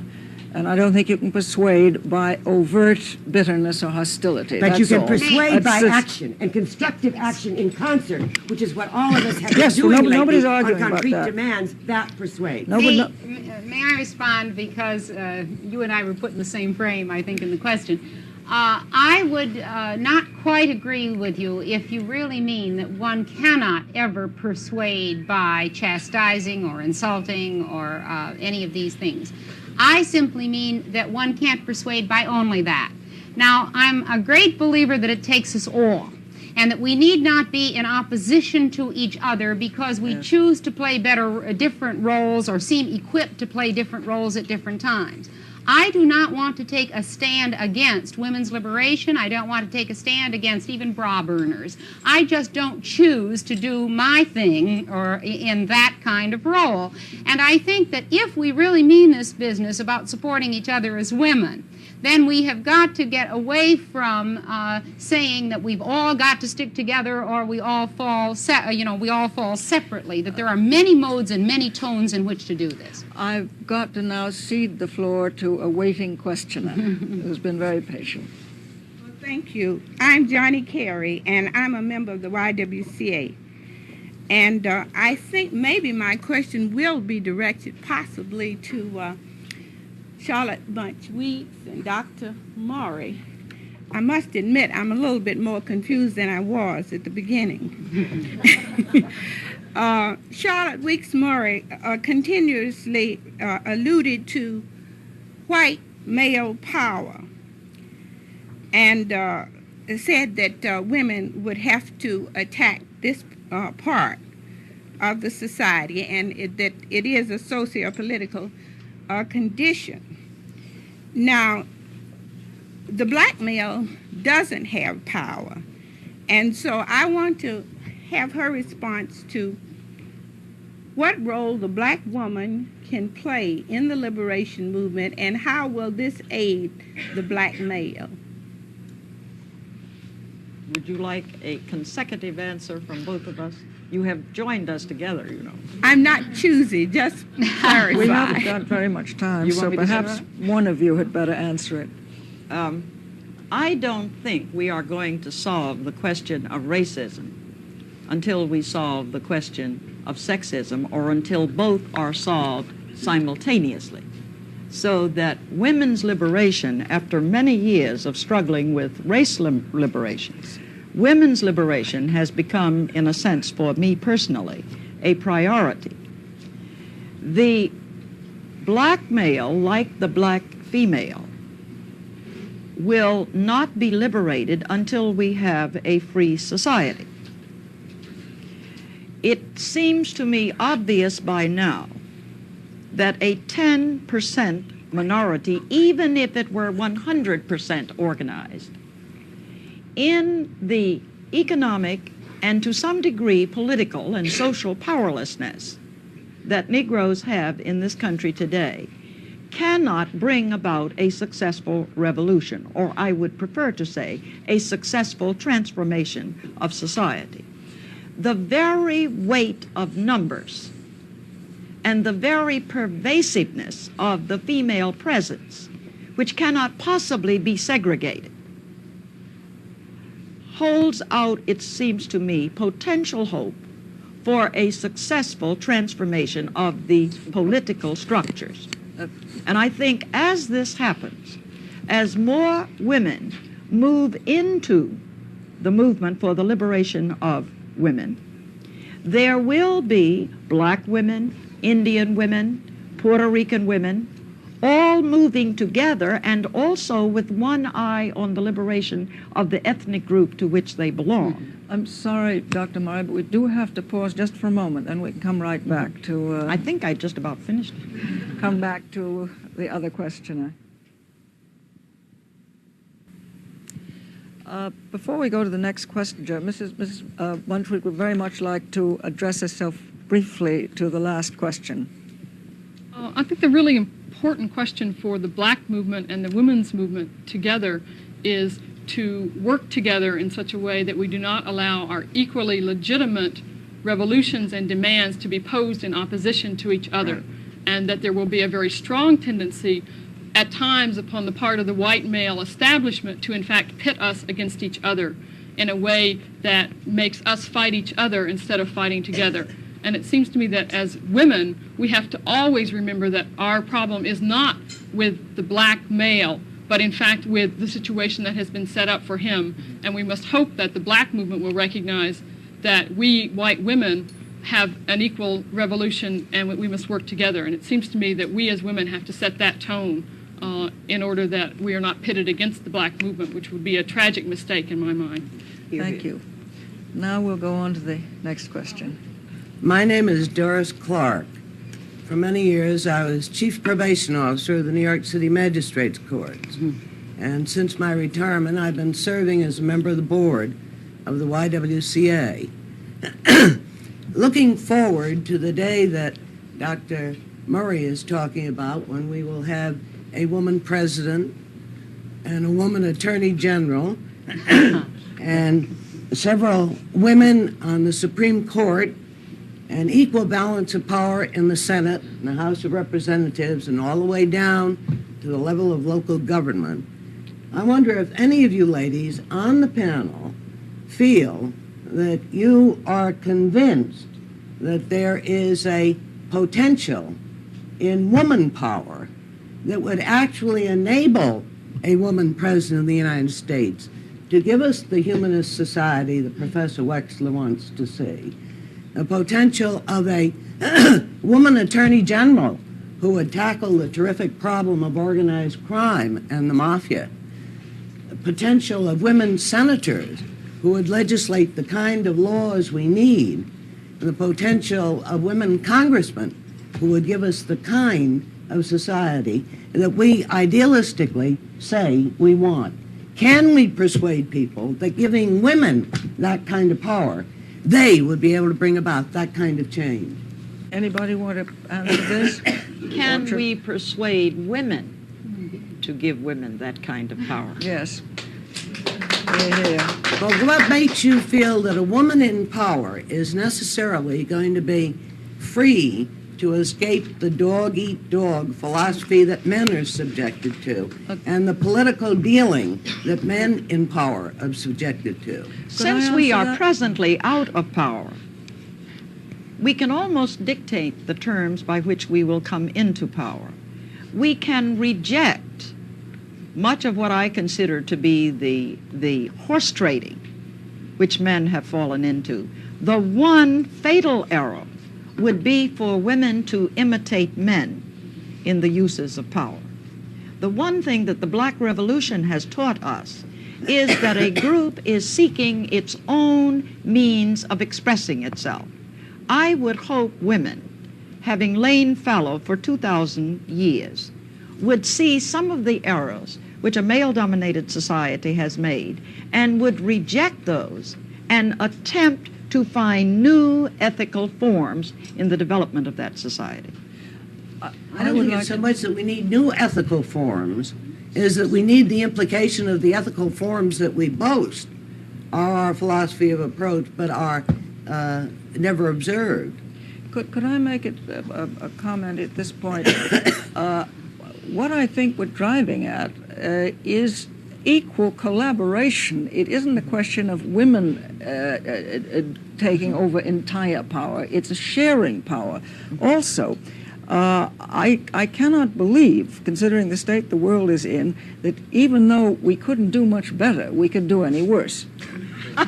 And I don't think you can persuade by overt bitterness or hostility. But you can persuade by That's action and constructive action in concert, which is what all of us have Yes, been doing nobody's lately arguing on about concrete that. demands. That persuades. May I respond, because you and I were put in the same frame, I think, in the question. I would not quite agree with you if you really mean that one cannot ever persuade by chastising or insulting or any of these things. I simply mean that one can't persuade by only that. Now, I'm a great believer that it takes us all, and that we need not be in opposition to each other because we choose to play different roles or seem equipped to play different roles at different times. I do not want to take a stand against women's liberation. I don't want to take a stand against even bra burners. I just don't choose to do my thing or in that kind of role. And I think that if we really mean this business about supporting each other as women, then we have got to get away from saying that we've all got to stick together or we all fall separately, that there are many modes and many tones in which to do this. I've got to now cede the floor to a waiting questioner who's been very patient. Well, thank you. I'm Johnny Carey, and I'm a member of the YWCA. And I think maybe my question will be directed possibly to Charlotte Bunch Weeks and Dr. Murray. I must admit I'm a little bit more confused than I was at the beginning. Charlotte Weeks Murray continuously alluded to white male power and said that women would have to attack this part of the society, and that it is a socio-political condition. Now, the black male doesn't have power, and so I want to have her response to what role the black woman can play in the liberation movement, and how will this aid the black male? Would you like a consecutive answer from both of us? You have joined us together, you know. I'm not choosy, just clarify. We haven't got very much time, You so want me to say perhaps one of you had better answer it. I don't think we are going to solve the question of racism until we solve the question of sexism, or until both are solved simultaneously. So that women's liberation, after many years of struggling with race liberations, women's liberation has become, in a sense, for me personally, a priority. The black male, like the black female, will not be liberated until we have a free society. It seems to me obvious by now that a 10% minority, even if it were 100% organized, in the economic and to some degree political and social powerlessness that Negroes have in this country today, cannot bring about a successful revolution, or I would prefer to say a successful transformation of society. The very weight of numbers and the very pervasiveness of the female presence, which cannot possibly be segregated, holds out, it seems to me, potential hope for a successful transformation of the political structures. And I think as this happens, as more women move into the movement for the liberation of women, there will be black women, Indian women, Puerto Rican women, all moving together and also with one eye on the liberation of the ethnic group to which they belong. I'm sorry, Dr. Murray, but we do have to pause just for a moment, and we can come right back to... I think I just about finished it. Come back to the other questioner. Before we go to the next questioner, Mrs. Buntwick would very much like to address herself briefly to the last question. I think the really important question for the black movement and the women's movement together is to work together in such a way that we do not allow our equally legitimate revolutions and demands to be posed in opposition to each other, and that there will be a very strong tendency at times upon the part of the white male establishment to in fact pit us against each other in a way that makes us fight each other instead of fighting together. And it seems to me that as women, we have to always remember that our problem is not with the black male, but in fact with the situation that has been set up for him. And we must hope that the black movement will recognize that we white women have an equal revolution and we must work together. And it seems to me that we as women have to set that tone in order that we are not pitted against the black movement, which would be a tragic mistake in my mind. Thank you. Now we'll go on to the next question. My name is Doris Clark. For many years, I was Chief Probation Officer of the New York City Magistrates Courts. And since my retirement, I've been serving as a member of the board of the YWCA. Looking forward to the day that Dr. Murray is talking about, when we will have a woman president and a woman attorney general and several women on the Supreme Court, an equal balance of power in the Senate and the House of Representatives and all the way down to the level of local government. I wonder if any of you ladies on the panel feel that you are convinced that there is a potential in woman power that would actually enable a woman president of the United States to give us the humanist society that Professor Wexler wants to see. The potential of a woman attorney general who would tackle the terrific problem of organized crime and the mafia. The potential of women senators who would legislate the kind of laws we need. And the potential of women congressmen who would give us the kind of society that we idealistically say we want. Can we persuade people that giving women that kind of power, they would be able to bring about that kind of change? Anybody want to answer this? Can we persuade women to give women that kind of power? Yes. But what makes you feel that a woman in power is necessarily going to be free to escape the dog-eat-dog philosophy that men are subjected to and the political dealing that men in power are subjected to? Since we are presently out of power, we can almost dictate the terms by which we will come into power. we can reject much of what I consider to be the horse trading which men have fallen into. The one fatal error would be for women to imitate men in the uses of power. The one thing that the Black Revolution has taught us is that a group is seeking its own means of expressing itself. I would hope women, having lain fallow for 2,000 years, would see some of the errors which a male-dominated society has made and would reject those and attempt to find new ethical forms in the development of that society. I don't think it's so much that we need new ethical forms, is that we need the implication of the ethical forms that we boast are our philosophy of approach, but are never observed. Could I make a comment at this point? What I think we're driving at is equal collaboration. It isn't a question of women taking over entire power. It's a sharing power. Also, I cannot believe, considering the state the world is in, that even though we couldn't do much better, we could do any worse. I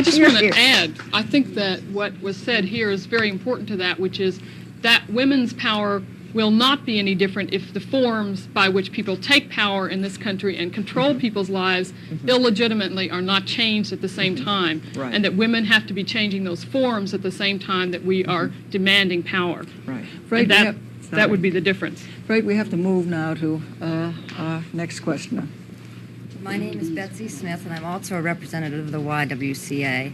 just want to add, I think that what was said here is very important to that, which is that women's power will not be any different if the forms by which people take power in this country and control people's lives illegitimately are not changed at the same time, and that women have to be changing those forms at the same time that we are demanding power. Right. And that would be the difference. Afraid we have to move now to our next questioner. My name is Betsy Smith, and I'm also a representative of the YWCA.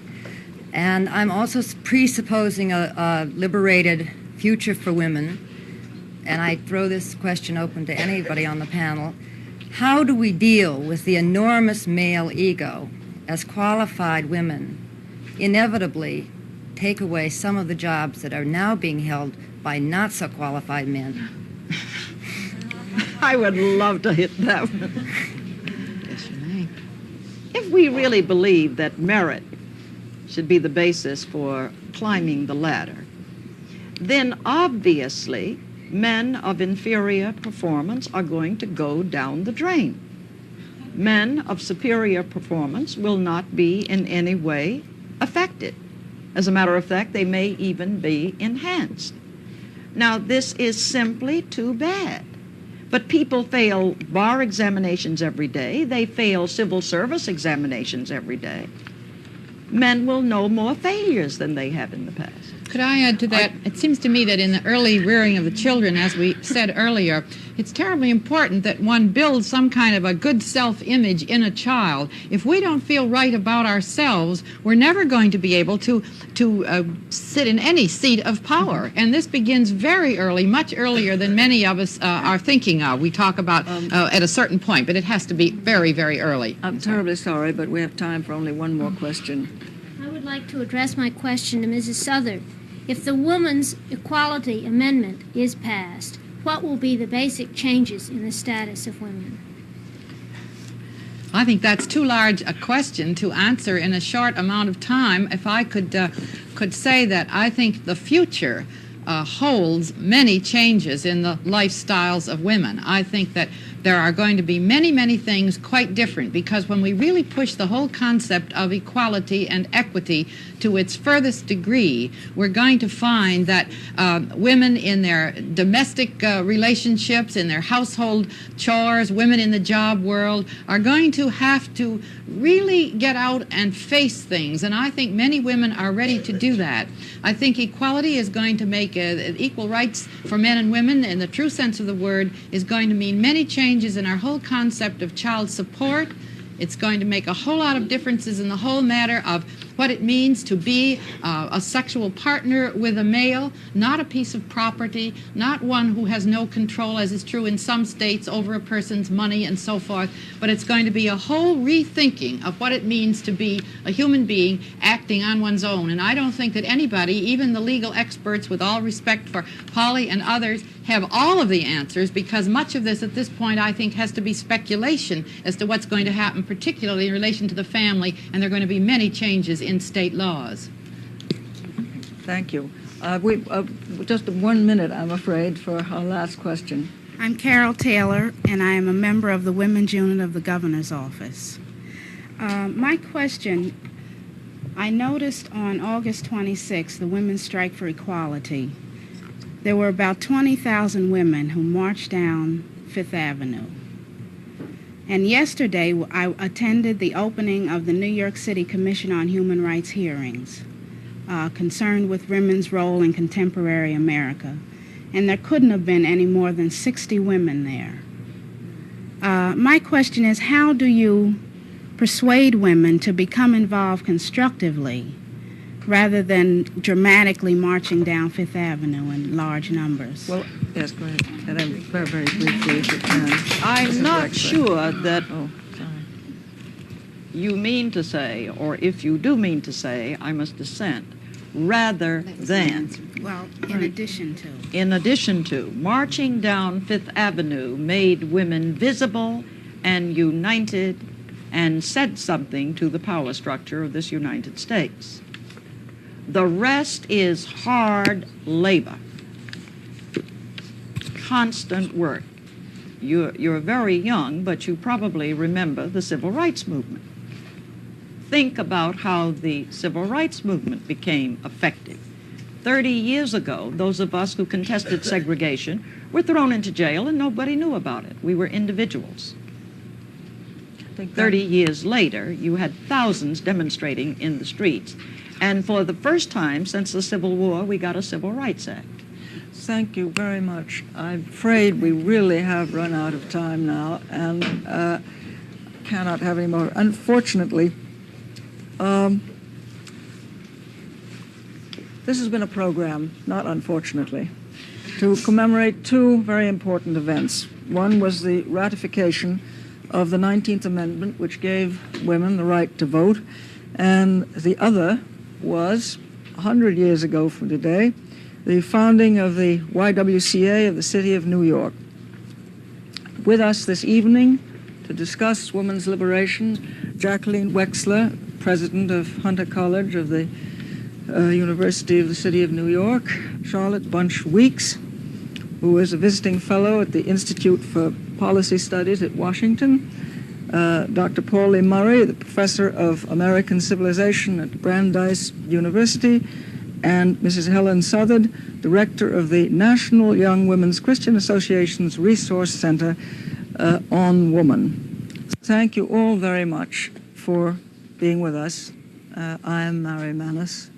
And I'm also presupposing a liberated future for women. And I throw this question open to anybody on the panel. How do we deal with the enormous male ego as qualified women inevitably take away some of the jobs that are now being held by not so qualified men? I would love to hit that one. Yes, you may. If we really believe that merit should be the basis for climbing the ladder, then obviously men of inferior performance are going to go down the drain. Men of superior performance will not be in any way affected. As a matter of fact, they may even be enhanced. Now, this is simply too bad. But people fail bar examinations every day. They fail civil service examinations every day. Men will know more failures than they have in the past. Could I add to that? It seems to me that in the early rearing of the children, as we said earlier, it's terribly important that one builds some kind of a good self-image in a child. If we don't feel right about ourselves, we're never going to be able to sit in any seat of power. And this begins very early, much earlier than many of us are thinking of. We talk about at a certain point, but it has to be very, very early. I'm terribly sorry, but we have time for only one more question. I would like to address my question to Mrs. Southard. If the Woman's Equality Amendment is passed, what will be the basic changes in the status of women? I think that's too large a question to answer in a short amount of time. If I could say that I think the future holds many changes in the lifestyles of women. I think that there are going to be many, many things quite different, because when we really push the whole concept of equality and equity to its furthest degree, we're going to find that women in their domestic relationships, in their household chores, women in the job world are going to have to really get out and face things. And I think many women are ready to do that. I think equality is going to make equal rights for men and women in the true sense of the word is going to mean many changes in our whole concept of child support. It's going to make a whole lot of differences in the whole matter of what it means to be a sexual partner with a male, not a piece of property, not one who has no control, as is true in some states, over a person's money and so forth, but it's going to be a whole rethinking of what it means to be a human being acting on one's own. And I don't think that anybody, even the legal experts, with all respect for Polly and others, have all of the answers, because much of this at this point I think has to be speculation as to what's going to happen, particularly in relation to the family, and there are going to be many changes in state laws. Thank you. Just 1 minute, I'm afraid, for our last question. I'm Carol Taylor, and I am a member of the Women's Unit of the Governor's Office. My question, I noticed on August 26th, the Women's Strike for Equality, there were about 20,000 women who marched down Fifth Avenue. And yesterday, I attended the opening of the New York City Commission on Human Rights hearings, concerned with women's role in contemporary America. And there couldn't have been any more than 60 women there. My question is, how do you persuade women to become involved constructively rather than dramatically marching down Fifth Avenue in large numbers? Well, yes, go ahead. And then very, very briefly, if you can. I'm not sure that you mean to say, or if you do mean to say, I must dissent, rather than. Well, in addition to. In addition to, marching down Fifth Avenue made women visible and united and said something to the power structure of this United States. The rest is hard labor, constant work. You're very young, but you probably remember the Civil Rights Movement. Think about how the Civil Rights Movement became effective. 30 years ago, those of us who contested segregation were thrown into jail and nobody knew about it. We were individuals. 30 years later, you had thousands demonstrating in the streets. And for the first time since the Civil War, we got a Civil Rights Act. Thank you very much. I'm afraid we really have run out of time now and cannot have any more. Unfortunately, this has been a program, not unfortunately, to commemorate two very important events. One was the ratification of the 19th Amendment, which gave women the right to vote, and the other was, 100 years ago from today, the founding of the YWCA of the City of New York. With us this evening to discuss women's liberation, Jacqueline Wexler, president of Hunter College of the University of the City of New York, Charlotte Bunch Weeks, who is a visiting fellow at the Institute for Policy Studies at Washington, Dr. Paul E. Murray, the professor of American Civilization at Brandeis University, and Mrs. Helen Southard, director of the National Young Women's Christian Association's Resource Center on Woman. Thank you all very much for being with us. I am Mary Manis.